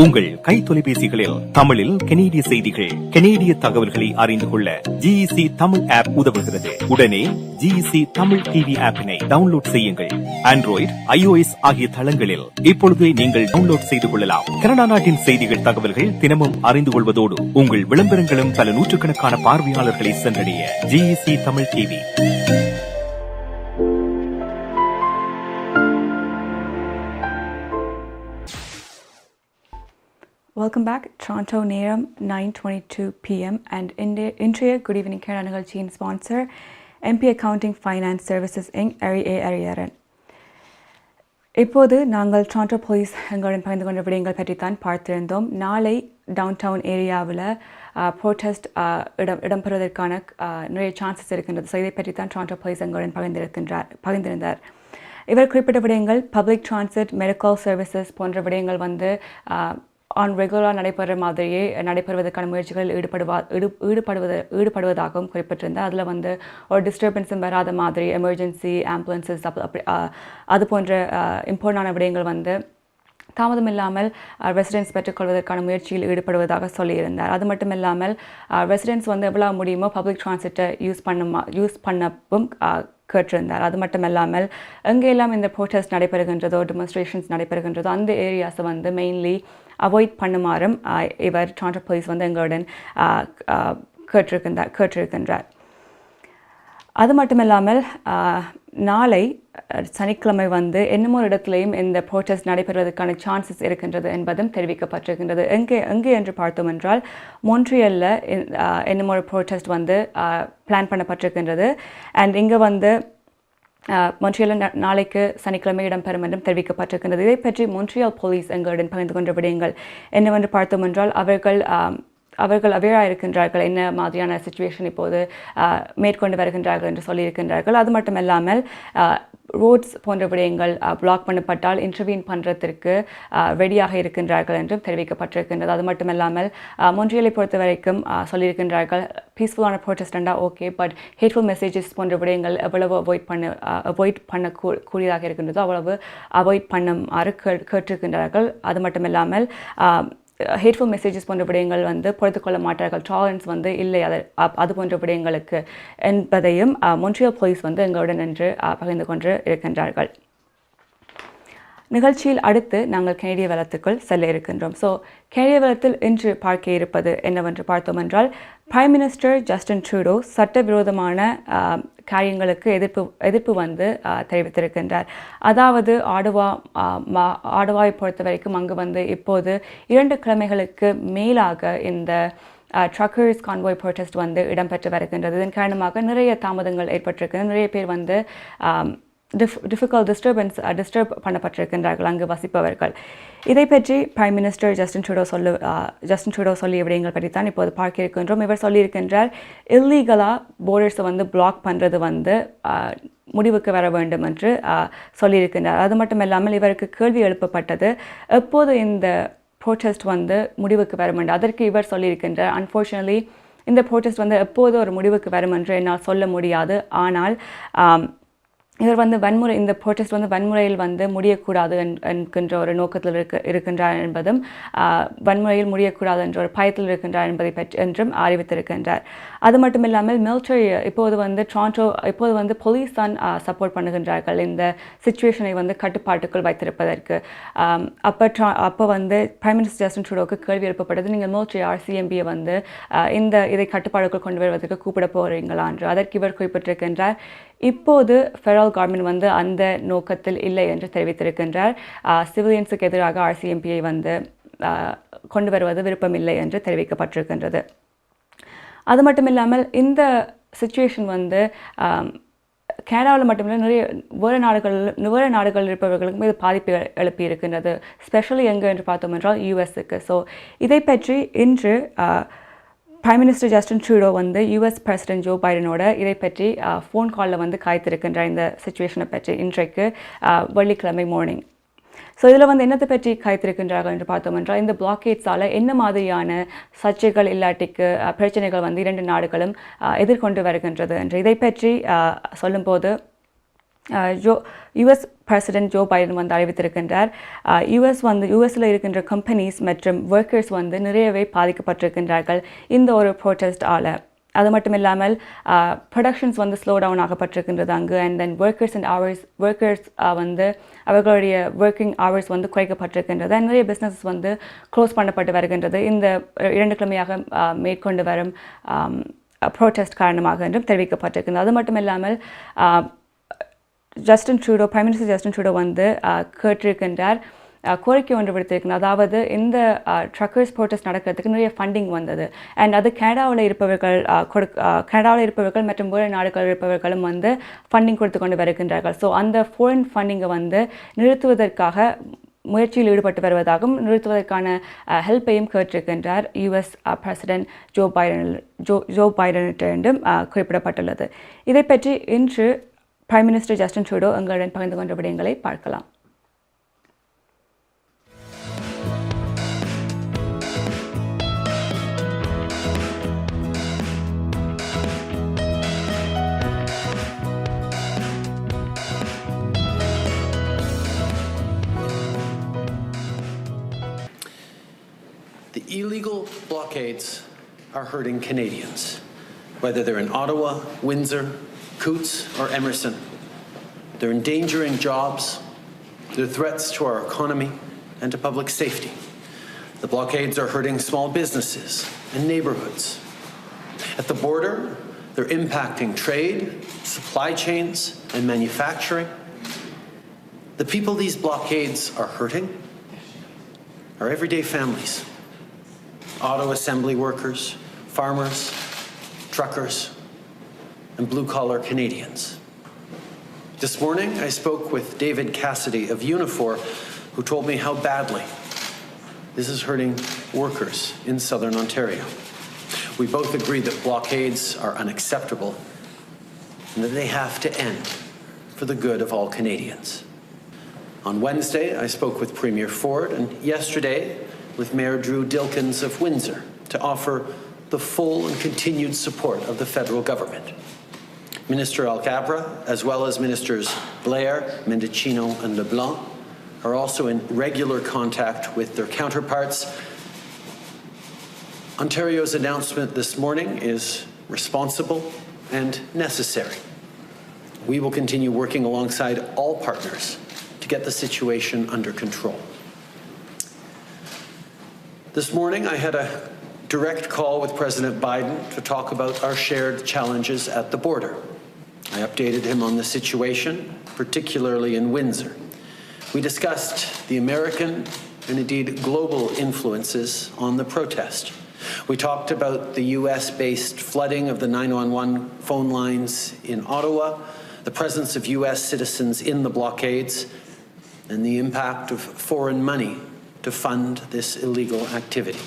உங்கள் கை தொலைபேசிகளில் தமிழில் கனேடிய செய்திகள், கனேடிய தகவல்களை அறிந்து கொள்ள GEC தமிழ் ஆப் உதவுகிறது. உடனே GEC தமிழ் டிவி ஆப்பினை டவுன்லோட் செய்யுங்கள். ஆண்ட்ராய்டு, iOS ஆகிய தளங்களில் இப்பொழுதே நீங்கள் டவுன்லோட் செய்து கொள்ளலாம். கனடா நாட்டின் செய்திகள், தகவல்கள் தினமும் அறிந்து கொள்வதோடு உங்கள் விளம்பரங்களும் பல நூற்றுக்கணக்கான பார்வையாளர்களை சென்றடைய GEC Tamil TV. Welcome back. Toronto நேரம் 9:22 p.m. and இன்றைய Good Evening Canada நிகழ்ச்சியின் sponsor MP Accounting Finance Services Inc. Ariaran. இப்போது நாங்கள் டொரண்டோ போலீஸ் எங்களுடன் பகிர்ந்து கொண்ட விடயங்கள் பற்றித்தான் பார்த்திருந்தோம். நாளை டவுன் டவுன் ஏரியாவில் ப்ரோட்டஸ்ட் இடம்பெறுவதற்கான நிறைய சான்சஸ் இருக்கின்றது. ஸோ இதை பற்றித்தான் டொரண்டோ போலீஸ் எங்களுடன் பகிர்ந்திருந்தார். இவர் குறிப்பிட்ட விடயங்கள் பப்ளிக் டிரான்சிட், மெடிக்கல் சர்வீசஸ் போன்ற விடயங்கள் ரெகுலராக நடைபெறுவதற்கான முயற்சிகளில் ஈடுபடுவதாகவும் குறிப்பிட்டிருந்தார். அதில் ஒரு டிஸ்டர்பன்ஸும் வராத மாதிரி எமர்ஜென்சி ஆம்புலன்சஸ் அது போன்ற இம்பார்ட்டண்டான விடயங்கள் தாமதம் இல்லாமல் ரெசிடென்ட்ஸ் பெற்றுக்கொள்வதற்கான முயற்சியில் ஈடுபடுவதாக சொல்லியிருந்தார். அது மட்டும் இல்லாமல் ரெசிடென்ட்ஸ் எவ்வளோ முடியுமோ பப்ளிக் டிரான்சிட்டை யூஸ் பண்ணவும் கேட்டிருந்தார். அது மட்டும் இல்லாமல் எங்கெல்லாம் இந்த ப்ரோட்டஸ்ட் நடைபெறுகின்றதோ, டெமான்ஸ்ட்ரேஷன்ஸ் நடைபெறுகின்றதோ அந்த ஏரியாஸை மெயின்லி அவாய்ட் பண்ணுமாறும் இவர் டொரண்டோ போலீஸ் எங்களுடன் கேட்டிருக்கின்றார். அது மட்டும் இல்லாமல் நாளை சனிக்கிழமை என்னமோ இடத்துலையும் இந்த ப்ரோட்டஸ்ட் நடைபெறுவதற்கான சான்சஸ் இருக்கின்றது என்பதும் தெரிவிக்கப்பட்டிருக்கின்றது. எங்கே என்று பார்த்தோம் என்றால் மொன்ட்ரியலில் என்னமோ ஒரு ப்ரோட்டஸ்ட் பிளான் பண்ணப்பட்டிருக்கின்றது. அண்ட் இங்கே மொன்ட்ரியலில் நாளைக்கு சனிக்கிழமை இடம்பெறும் என்றும் தெரிவிக்கப்பட்டிருக்கின்றது. இதை பற்றி மொன்ட்ரியல் போலீஸ் எங்களுடன் பகிர்ந்து கொண்ட விடயங்கள் என்னவென்று பார்த்தோம் என்றால் அவர்கள் அவேராக இருக்கின்றார்கள், என்ன மாதிரியான சிச்சுவேஷன் இப்போது மேற்கொண்டு வருகின்றார்கள் என்று சொல்லியிருக்கின்றார்கள். அது மட்டும் இல்லாமல் ரோட்ஸ் போன்ற விடயங்கள் பிளாக் பண்ணப்பட்டால் இன்டர்வீன் பண்ணுறதுக்கு ரெடியாக இருக்கின்றார்கள் என்றும் தெரிவிக்கப்பட்டிருக்கின்றது. அது மட்டும் இல்லாமல் மொன்ட்ரியலை பொறுத்த வரைக்கும் சொல்லியிருக்கின்றார்கள், பீஸ்ஃபுல்லான ப்ரோட்டஸ்டண்டா ஓகே, பட் ஹேட்ஃபுல் மெசேஜஸ் போன்ற விடயங்கள் எவ்வளவு அவாய்ட் பண்ணக்கூடியதாக இருக்கின்றதோ அவ்வளவு அவாய்ட் பண்ணுமாறு கேட்டிருக்கின்றார்கள். அது மட்டும் இல்லாமல் ஹேட்ஃபுல் மெசேஜஸ் போன்ற விடயங்கள் பொறுத்து கொள்ள மாட்டார்கள், டாலரன்ஸ் இல்லை அது போன்ற விடயங்களுக்கு என்பதையும் மொன்ட்ரியல் போலீஸ் எங்களுடன் என்று பகிர்ந்து கொண்டு இருக்கின்றார்கள். நிகழ்ச்சியில் அடுத்து நாங்கள் கனேடிய வலத்துக்குள் செல்ல இருக்கின்றோம். ஸோ கனேடிய வலத்தில் இன்று பார்க்க இருப்பது என்னவென்று பார்த்தோம் என்றால், பிரைம் மினிஸ்டர் ஜஸ்டின் ட்ரூடோ சட்டவிரோதமான காரியங்களுக்கு எதிர்ப்பு தெரிவித்திருக்கின்றார். அதாவது ஆடுவாவை பொறுத்த வரைக்கும் அங்கு இப்போது 2 கிழமைகளுக்கு மேலாக இந்த ட்ரக்கர்ஸ் கான்வாய் ப்ரோட்டஸ்ட் இடம்பெற்று வருகின்றது. இதன் காரணமாக நிறைய தாமதங்கள் ஏற்பட்டிருக்கிறது. நிறைய பேர் டிஸ்டர்ப் பண்ணப்பட்டிருக்கின்றார்கள் அங்கு வசிப்பவர்கள். இதை பற்றி பிரைம் மினிஸ்டர் ஜஸ்டின் ட்ரூடோ சொல்லிய விடயங்கள் பற்றி தான் இப்போது பார்க்க இருக்கின்றோம். இவர் சொல்லியிருக்கின்றார், இல்லீகலாக போர்டர்ஸை வந்து பிளாக் பண்ணுறது வந்து முடிவுக்கு வர வேண்டும் என்று சொல்லியிருக்கின்றார். அது மட்டும் இல்லாமல் இவருக்கு கேள்வி எழுப்பப்பட்டது, எப்போது இந்த ப்ரோட்டஸ்ட் வந்து முடிவுக்கு வரும் என்று. அதற்கு இவர் சொல்லியிருக்கின்றார், அன்ஃபார்ச்சுனேட்லி இந்த ப்ரோட்டஸ்ட் வந்து எப்போது ஒரு முடிவுக்கு வரும் என்று என்னால் சொல்ல முடியாது. ஆனால் இவர் வந்து இந்த ப்ரோட்டஸ்ட் வந்து வன்முறையில் வந்து முடியக்கூடாது என்கின்ற ஒரு நோக்கத்தில் இருக்கின்றார் என்பதும், வன்முறையில் முடியக்கூடாது என்ற ஒரு பயத்தில் இருக்கின்றார் என்பதை பற்றி என்றும் அறிவித்திருக்கின்றார். அது மட்டும் இல்லாமல் மிலிட்டரி இப்போது வந்து போலீஸ் தான் சப்போர்ட் பண்ணுகின்றார்கள் இந்த சிச்சுவேஷனை வந்து கட்டுப்பாட்டுக்குள் வைத்திருப்பதற்கு. அப்போ வந்து பிரைம் மினிஸ்டர் ஜஸ்டின் ட்ரூடோவுக்கு கேள்வி எழுப்பப்பட்டது, நீங்கள் மிலிட்டரி RCMPயை வந்து இதை கட்டுப்பாடுக்குள் கொண்டு வருவதற்கு கூப்பிட போகிறீங்களா என்று. அதற்கு இவர் குறிப்பிட்டிருக்கின்றார், இப்போது ஃபெடரல் கவர்மெண்ட் வந்து அந்த நோக்கத்தில் இல்லை என்று தெரிவித்திருக்கின்றார். சிவிலியன்ஸுக்கு எதிராக RCMPயை வந்து கொண்டு வருவது விருப்பமில்லை என்று தெரிவிக்கப்பட்டிருக்கின்றது. அது மட்டும் இல்லாமல் இந்த சிச்சுவேஷன் வந்து கனடாவில் மட்டுமில்லை நிறைய வேறு நாடுகளில் இருப்பவர்களுக்கும் இது பாதிப்பு எழுப்பி இருக்கின்றது. ஸ்பெஷலி எங்கே என்று பார்த்தோம் என்றால் யூஎஸ்க்கு. ஸோ இதை பற்றி இன்று பிரைம் மினிஸ்டர் ஜஸ்டின் ட்ரூடோ வந்து US பிரசிடென்ட் ஜோ பைடனோட இதை பற்றி ஃபோன் காலில் வந்து காய்த்திருக்கின்றார் இந்த சிச்சுவேஷனை பற்றி இன்றைக்கு வெள்ளிக்கிழமை மார்னிங். ஸோ இதில் வந்து என்னத்தை பற்றி காய்த்திருக்கின்றார்கள் என்று பார்த்தோம் என்றால், இந்த பிளாக்கேட்ஸால் என்ன மாதிரியான சர்ச்சைகள் இல்லாட்டிக்கு பிரச்சனைகள் வந்து இரண்டு நாடுகளும் எதிர்கொண்டு வருகின்றது என்று. இதை பற்றி சொல்லும்போது US பிரசிடென்ட் ஜோ பைடன் வந்து அறிவித்திருக்கின்றார், யூஎஸில் இருக்கின்ற கம்பெனிஸ் மற்றும் ஒர்க்கர்ஸ் வந்து நிறையவே பாதிக்கப்பட்டிருக்கின்றார்கள் இந்த ஒரு ப்ரோட்டஸ்டால். அது மட்டும் இல்லாமல் ப்ரொடக்ஷன்ஸ் வந்து ஸ்லோ டவுன் ஆகப்பட்டிருக்கின்றது அங்கு. அண்ட் தென் ஒர்க்கர்ஸ் வந்து அவர்களுடைய ஒர்க்கிங் ஹவர்ஸ் வந்து குறைக்கப்பட்டிருக்கின்றது. நிறைய பிஸ்னஸ் வந்து க்ளோஸ் பண்ணப்பட்டு வருகின்றது இந்த 2 கிழமையாக மேற்கொண்டு வரும் ப்ரோட்டஸ்ட் காரணமாக என்றும் தெரிவிக்கப்பட்டிருக்கின்றது. அது மட்டும் இல்லாமல் பிரைம் மினிஸ்டர் ஜஸ்டின் ட்ரூடோ வந்து கேட்டிருக்கின்றார், கோரிக்கை ஒன்று விடுத்திருக்கிறார். அதாவது இந்த ட்ரக்கர்ஸ் ப்ரோட்டஸ்ட் நடக்கிறதுக்கு நிறைய ஃபண்டிங் வந்தது. அண்ட் அது கனடாவில் இருப்பவர்கள் மற்றும் வேறு நாடுகளில் இருப்பவர்களும் வந்து ஃபண்டிங் கொடுத்து கொண்டு வருகின்றார்கள். ஸோ அந்த ஃபாரின் ஃபண்டிங்கை வந்து நிறுத்துவதற்காக முயற்சியில் ஈடுபட்டு வருவதாகவும் நிறுத்துவதற்கான ஹெல்ப்பையும் கேட்டிருக்கின்றார் US பிரசிடென்ட் ஜோ பைடனிடம் குறிப்பிடப்பட்டுள்ளது. இதை பற்றி இன்று பிரைம் மினிஸ்டர் ஜஸ்டின் ட்ரூடோ எங்களுடன் பகிர்ந்து கொண்ட விடயங்களை பார்க்கலாம். The illegal blockades are hurting Canadians, whether they're in Ottawa, Windsor, Coutts or Emerson. They're endangering jobs, they're threats to our economy and to public safety. The blockades are hurting small businesses and neighborhoods. At the border, they're impacting trade, supply chains and manufacturing. The people these blockades are hurting are everyday families. Auto assembly workers, farmers, truckers, and blue-collar Canadians. This morning, I spoke with David Cassidy of Unifor, who told me how badly this is hurting workers in Southern Ontario. We both agree that blockades are unacceptable and that they have to end for the good of all Canadians. On Wednesday, I spoke with Premier Ford, and yesterday with Mayor Drew Dilkins of Windsor to offer the full and continued support of the federal government. Minister Alcabra, as well as Ministers Blair, Mendicino and LeBlanc, are also in regular contact with their counterparts. Ontario's announcement this morning is responsible and necessary. We will continue working alongside all partners to get the situation under control. This morning, I had a direct call with President Biden to talk about our shared challenges at the border. I updated him on the situation, particularly in Windsor. We discussed the American and indeed global influences on the protest. We talked about the US-based flooding of the 911 phone lines in Ottawa, the presence of U.S. citizens in the blockades, and the impact of foreign money to fund this illegal activity.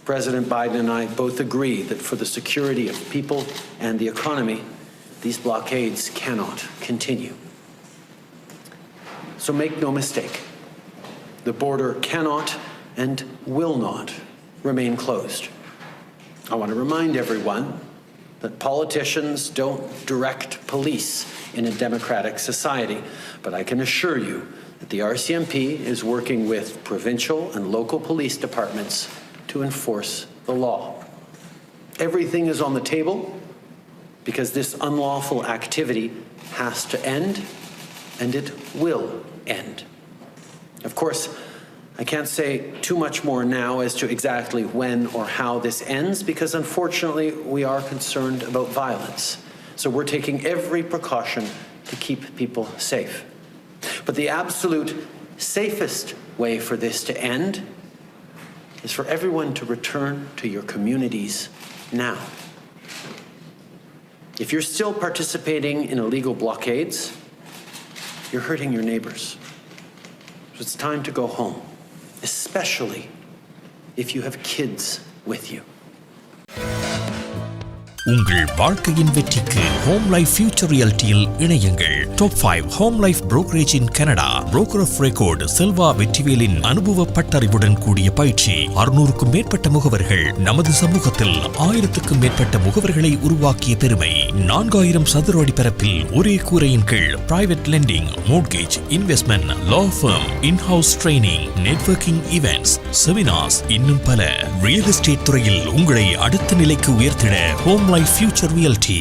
President Biden and I both agree that for the security of people and the economy, these blockades cannot continue. So make no mistake, the border cannot and will not remain closed. I want to remind everyone that politicians don't direct police in a democratic society, but I can assure you that the RCMP is working with provincial and local police departments to enforce the law. Everything is on the table because this unlawful activity has to end, and it will end. Of course, I can't say too much more now as to exactly when or how this ends, because unfortunately we are concerned about violence. So we're taking every precaution to keep people safe. But the absolute safest way for this to end is for everyone to return to your communities now. If you're still participating in illegal blockades, you're hurting your neighbors. So it's time to go home, especially if you have kids with you. உங்கள் வாழ்க்கையின் வெற்றிக்கு home life future ரியாலிட்டியில் இணையுங்கள். Top 5 home life brokerage in Canada. Broker of record Selva வெற்றிவேலின் அனுபவ பட்டறிவுடன் கூடிய பயிற்சி. 600க்கும் மேற்பட்ட முகவர்கள் நமது சமூகத்தில் 1000க்கும் மேற்பட்ட முகவர்களை உருவாக்கிய பெருமை. 4000 சதுர அடி பரப்பில் ஒரே கூரையின் கீழ் private lending, mortgage, investment, law firm, in house training, networking events, seminars, இன்னும் பல. ரியல் எஸ்டேட் துறையில் உங்களை அடுத்த நிலைக்கு உயர்த்திட home life Future Realty.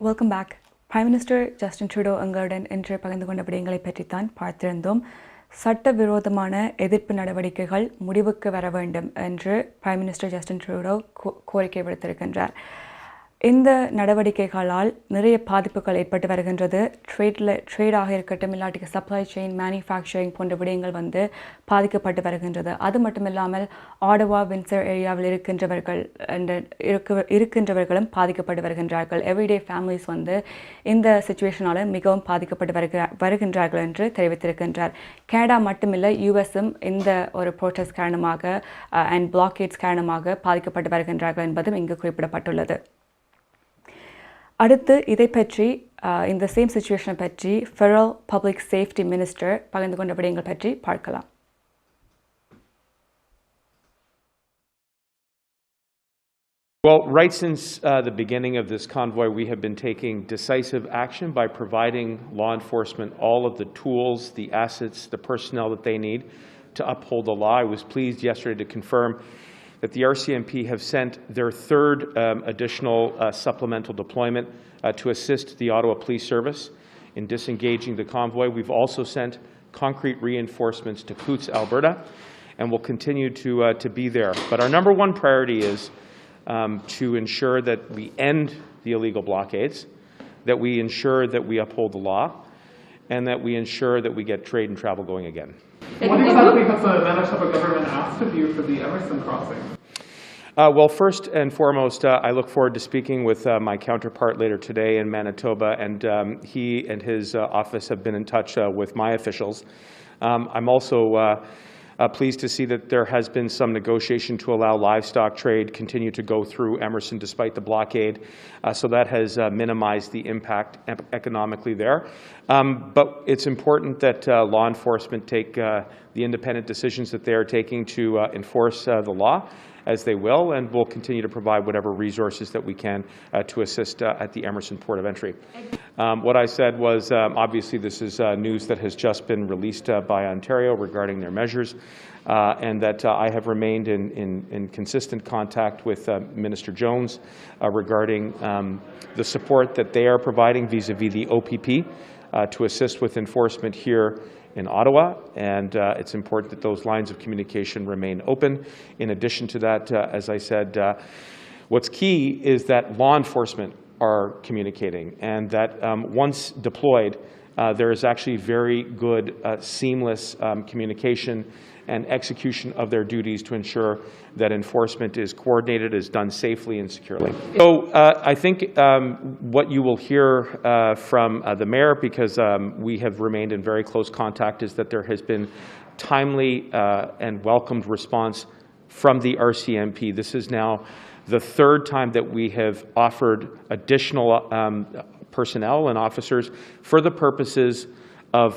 Welcome back. Prime minister Justin Trudeau எங்களுடன் இன்று பகிர்ந்து கொண்ட விடயங்களை பற்றித்தான் பார்த்திருந்தோம். சட்டவிரோதமான எதிர்ப்பு நடவடிக்கைகள் முடிவுக்கு வர வேண்டும் என்று பிரைம் மினிஸ்டர் ஜஸ்டின் ட்ரூடோ கோரிக்கை விடுத்திருக்கின்றார். இந்த நடவடிக்கைகளால் நிறைய பாதிப்புகள் ஏற்பட்டு வருகின்றது. ட்ரேடாக இருக்கட்டும், இல்லாட்டி சப்ளை செயின், மேனுஃபேக்சரிங் போன்ற விடயங்கள் பாதிக்கப்பட்டு வருகின்றது. அது மட்டும் இல்லாமல் ஆடவா, வின்சர் ஏரியாவில் இருக்கின்றவர்களும் பாதிக்கப்பட்டு வருகின்றார்கள். எவ்ரிடே ஃபேமிலிஸ் இந்த சிச்சுவேஷனால் மிகவும் பாதிக்கப்பட்டு வருகின்றார்கள் என்று தெரிவித்திருக்கின்றார். கனடா மட்டுமில்லை, யூஎஸும் இந்த ஒரு ப்ரோட்டஸ்ட் காரணமாக அண்ட் பிளாக்கேட்ஸ் காரணமாக பாதிக்கப்பட்டு வருகின்றார்கள் என்பதும் இங்கு குறிப்பிடப்பட்டுள்ளது. அடுத்து இதை பற்றி இந்த சேம் சிச்சுவேஷனை பற்றி ஃபெடரல் பப்ளிக் சேஃப்டி மினிஸ்டர் பகிர்ந்து கொண்ட விடயங்கள் பற்றி பார்க்கலாம். Well, right since the beginning of this convoy, we have been taking decisive action by providing law enforcement all of the tools, the assets, the personnel that they need to uphold the law. I was pleased yesterday to confirm that the RCMP have sent their third additional supplemental deployment to assist the Ottawa Police Service in disengaging the convoy. We've also sent concrete reinforcements to Coutts, Alberta, and will continue to be there. But our number one priority is to ensure that we end the illegal blockades, that we ensure that we uphold the law, and that we ensure that we get trade and travel going again. What exactly has the Manitoba government asked of you for the Emerson crossing? Well, first and foremost, I look forward to speaking with my counterpart later today in Manitoba, and he and his office have been in touch with my officials. I'm also pleased to see that there has been some negotiation to allow livestock trade continue to go through Emerson despite the blockade, so that has minimized the impact economically there. But it's important that law enforcement take the independent decisions that they are taking to enforce the law, as they will, and we'll continue to provide whatever resources that we can to assist at the Emerson port of entry. What I said was, obviously this is news that has just been released by Ontario regarding their measures, and that I have remained in consistent contact with Minister Jones regarding the support that they are providing vis-a-vis the OPP to assist with enforcement here in Ottawa, and it's important that those lines of communication remain open. In addition to that, as I said, what's key is that law enforcement are communicating, and that once deployed, there is actually very good seamless communication and execution of their duties to ensure that enforcement is coordinated, is done safely and securely. So I think what you will hear from the mayor, because we have remained in very close contact, is that there has been timely and welcomed response from the RCMP. This is now the third time that we have offered additional personnel and officers for the purposes of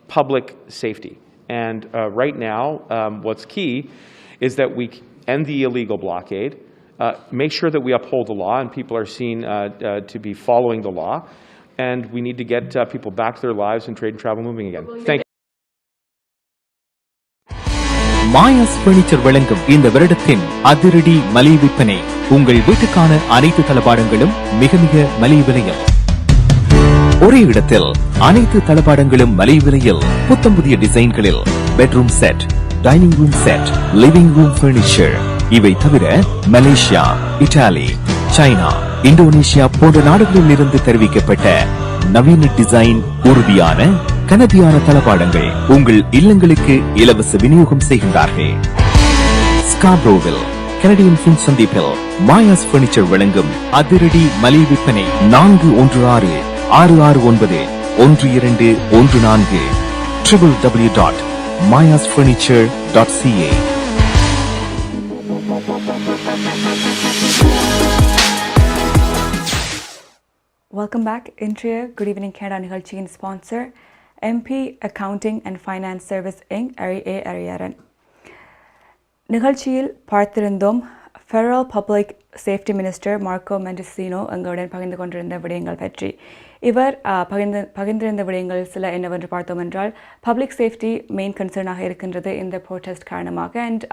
public safety. And right now, what's key is that we end the illegal blockade, make sure that we uphold the law and people are seen to be following the law, and we need to get people back to their lives and trade and travel moving again. Thank you. Maya's furniture வழங்கும் இந்த வருடத்தின் அதிரடி மலிவு விற்பனை. உங்கள் வீட்டுக்கான அனைத்து தளபாடங்களும் மிக மிக மலிவு விலையில். ஒரே இடத்தில் அனைத்து தளபாடங்களும் மலிவு விலையில், புத்தம் புதிய டிசைன்களில். Bedroom set, dining room set, living room furniture. இவை தவிர மலேசியா, இத்தாலி, சைனா, இந்தோனேஷியா போன்ற நாடுகளில் இருந்து தெரிவிக்கப்பட்ட நவீன டிசைன், உறுதியான கனதியான தளபாடங்கள் உங்கள் இல்லங்களுக்கு இலவச விநியோகம் செய்கின்றார்கள். ஸ்காப்ரோவில் கனடியன் பின் சந்திப்பில் மாயாஸ் பர்னிச்சர் வழங்கும் அதிரடி மலிவு விற்பனை. 416-669-1214 www.mayasfurniture.ca. Welcome back. இன்றைய குட் ஈவினிங் கனடா நிகழ்ச்சியின் sponsor MP accounting and finance service இங் அரியாரன். நிகழ்ச்சியில் பார்த்திருந்தோம் federal public safety minister Marco Mendicino எங்களுடன் பகிர்ந்து கொண்டிருந்த விடயங்கள் பற்றி. இவர் பகிர்ந்திருந்த விடயங்கள் சில என்னவென்று பார்த்தோம் என்றால், பப்ளிக் சேஃப்டி மெயின் கன்சர்னாக இருக்கின்றது இந்த ப்ரோட்டஸ்ட் காரணமாக. அண்ட்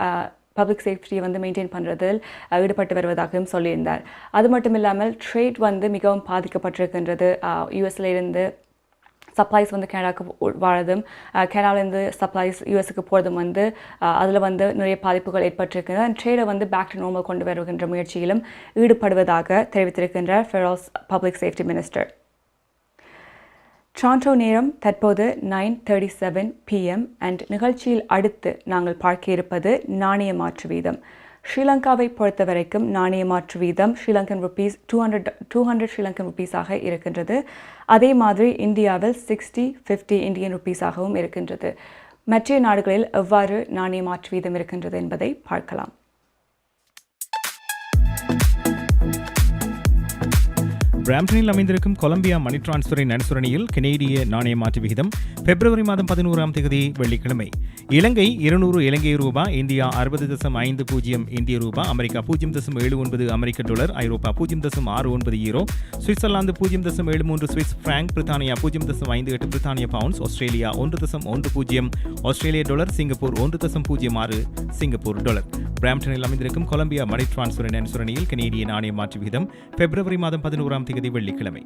பப்ளிக் சேஃப்டியை மெயின்டைன் பண்ணுறதில் ஈடுபட்டு வருவதாகவும் சொல்லியிருந்தார். அது மட்டும் இல்லாமல் ட்ரேட் மிகவும் பாதிக்கப்பட்டிருக்கின்றது. யூஎஸ்ல இருந்து சப்ளைஸ் கனடாவுக்கு வாழதும், கனடாவிலேருந்து சப்ளைஸ் யூஎஸ்க்கு போகிறதும் அதில் நிறைய பாதிப்புகள் ஏற்பட்டிருக்கின்றன. அண்ட் ட்ரேடை பேக் டு நார்மல் கொண்டு வருகின்ற முயற்சியிலும் ஈடுபடுவதாக தெரிவித்திருக்கின்றார் federal public safety minister. Toronto நேரம் தற்போது 9:37 PM அண்ட் நிகழ்ச்சியில் அடுத்து நாங்கள் பார்க்க இருப்பது நாணய மாற்று வீதம். ஸ்ரீலங்காவை பொறுத்த வரைக்கும் நாணய மாற்று வீதம் ஸ்ரீலங்கன் ருபீஸ் 200 ஸ்ரீலங்கன் ருபீஸாக இருக்கின்றது. அதே மாதிரி இந்தியாவில் 60-50 இந்தியன் ருபீஸாகவும் இருக்கின்றது. மற்ற நாடுகளில் எவ்வாறு நாணய மாற்று வீதம் இருக்கின்றது என்பதை பார்க்கலாம். பிராம்டனில் அமைந்திருக்கும் கொலம்பியா மணி டிரான்ஸ்ஃபரின் அனுசரணையில் கனேடிய நாணய மாற்று விகிதம் பிப்ரவரி மாதம் 11ஆம் தேதி வெள்ளிக்கிழமை. இலங்கை 200 இலங்கை ரூபா, இந்தியா 60.50 இந்திய ரூபா, அமெரிக்கா 0.79 அமெரிக்க டாலர், ஐரோப்பா 0.69 யூரோ, சுவிட்சர்லாந்து 0.73 சுவிஸ் பிராங்க், பிரித்தானியா 0.58 பிரித்தானிய பவுண்ட்ஸ், ஆஸ்திரேலியா 1.10 ஆஸ்திரேலிய டாலர், சிங்கப்பூர் 1.06 சிங்கப்பூர் டாலர். பிராம்டனில் அமைந்திருக்கும் கொலம்பியா மணி டிரான்ஸ்ஃபரின் அனுசரணையில் கனேடிய நாணய மாற்று விகிதம் பிப்ரவரி மாதம் 11ஆம் தேதி வெள்ளிக்கிழமை.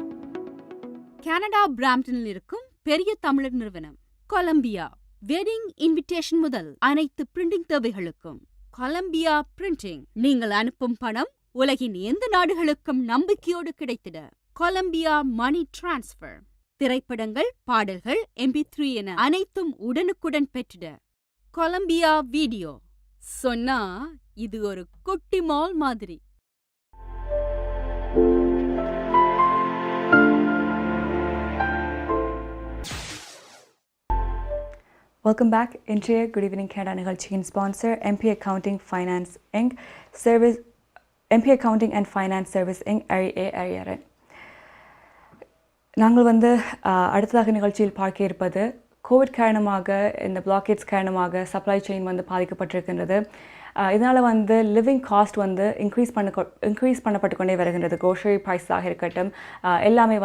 கனடா பிராம்டனில் இருக்கும் பெரிய தமிழர் நிறுவனம் கொலம்பியா. வெட்டிங் இன்விடேஷன் முதல் அனைத்து பிரிண்டிங் தேவைகளுக்கும் கொலம்பியா பிரிண்டிங். நீங்கள் அனுப்பும் பணம் உலகின் எந்த நாடுகளுக்கும் நம்பிக்கையோடு கிடைத்திட கொலம்பியா மணி டிரான்ஸ்ஃபர். திரைப்படங்கள், பாடல்கள், MP3 என அனைத்தும் உடனுக்குடன் பெற்றிட கொலம்பியா வீடியோ. சொன்னா இது ஒரு குட்டி மால் மாதிரி. Welcome back. இன்றைய குட் ஈவினிங் கனடா நிகழ்ச்சியின் sponsor MP accounting finance inc service MP accounting and finance service இங் அரியாரன். நாங்கள் அடுத்ததாக நிகழ்ச்சியில் பார்க்க இருப்பது கோவிட் காரணமாக, இந்த பிளாக்கேட்ஸ் காரணமாக சப்ளை செயின் பாதிக்கப்பட்டிருக்கின்றது. இதனால் லிவிங் காஸ்ட் இன்க்ரீஸ் பண்ணப்பட்டு கொண்டே வருகின்றது. க்ரோசரி ப்ரைஸாக இருக்கட்டும், எல்லாமே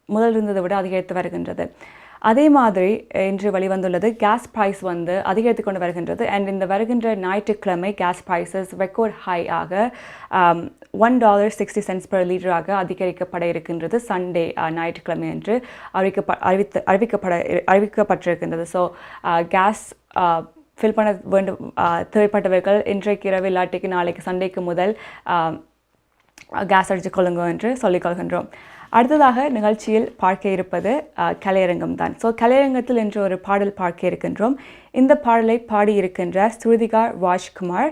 முதல் இருந்ததை விட அதிகரித்து வருகின்றது. அதே மாதிரி இன்று வெளிவந்துள்ளது கேஸ் ப்ரைஸ் அதிகரித்து கொண்டு வருகின்றது. அண்ட் இந்த வருகின்ற ஞாயிற்றுக்கிழமை கேஸ் ப்ரைஸஸ் ரெக்கார்ட் ஹை ஆக $1.60 per லீட்டராக அதிகரிக்கப்பட இருக்கின்றது. சண்டே ஞாயிற்றுக்கிழமை என்று அறிவிக்கப்பட்டிருக்கின்றது. ஸோ கேஸ் ஃபில் பண்ண வேண்டும் தேவைப்பட்டவர்கள் இன்றைக்கு இரவு இல்லாட்டிக்கு நாளைக்கு சண்டேக்கு முதல் கேஸ் அடித்து கொள்ளுங்க என்று சொல்லிக்கொள்கின்றோம். அடுத்ததாக நிகழ்ச்சியில் பார்க்க இருப்பது கலையரங்கம் தான். ஸோ கலையரங்கத்தில் என்ற ஒரு பாடல் பார்க்க இருக்கின்றோம். இந்த பாடலை பாடியிருக்கின்ற ஸ்ருதிகா ராஜ்குமார்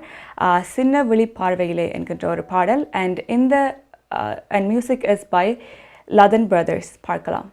சின்ன விழி பார்வையிலே என்கின்ற ஒரு பாடல். அண்ட் இந்த and music is by Lathan brothers. பார்க்கலாம்.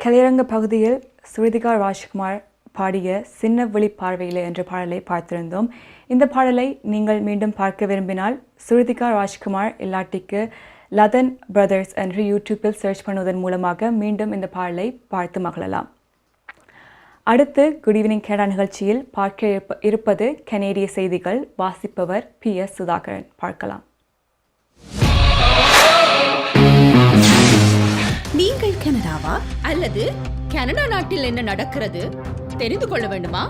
கலையரங்க பகுதியில் ஸ்ருதிகா ராஜ்குமார் பாடிய சின்ன விழி பார்வையிலே என்ற பாடலை பார்த்திருந்தோம். இந்த பாடலை நீங்கள் மீண்டும் பார்க்க விரும்பினால் ஸ்ருதிகா ராஜ்குமார் இல்லாட்டிக்கு லதன் பிரதர்ஸ் என்று யூடியூப்பில் சர்ச் பண்ணுவதன் மூலமாக மீண்டும் இந்த பாடலை பார்த்து மகிழலாம். அடுத்து குட் ஈவினிங் கேடா நிகழ்ச்சியில் பார்க்க இருப்பது கனேடிய செய்திகள். வாசிப்பவர் Ps.ச. பார்க்கலாம். நீங்கள் கனடாவா அல்லது கனடா நாட்டில் என்ன நடக்கிறது தெரிந்து கொள்ள வேண்டுமா?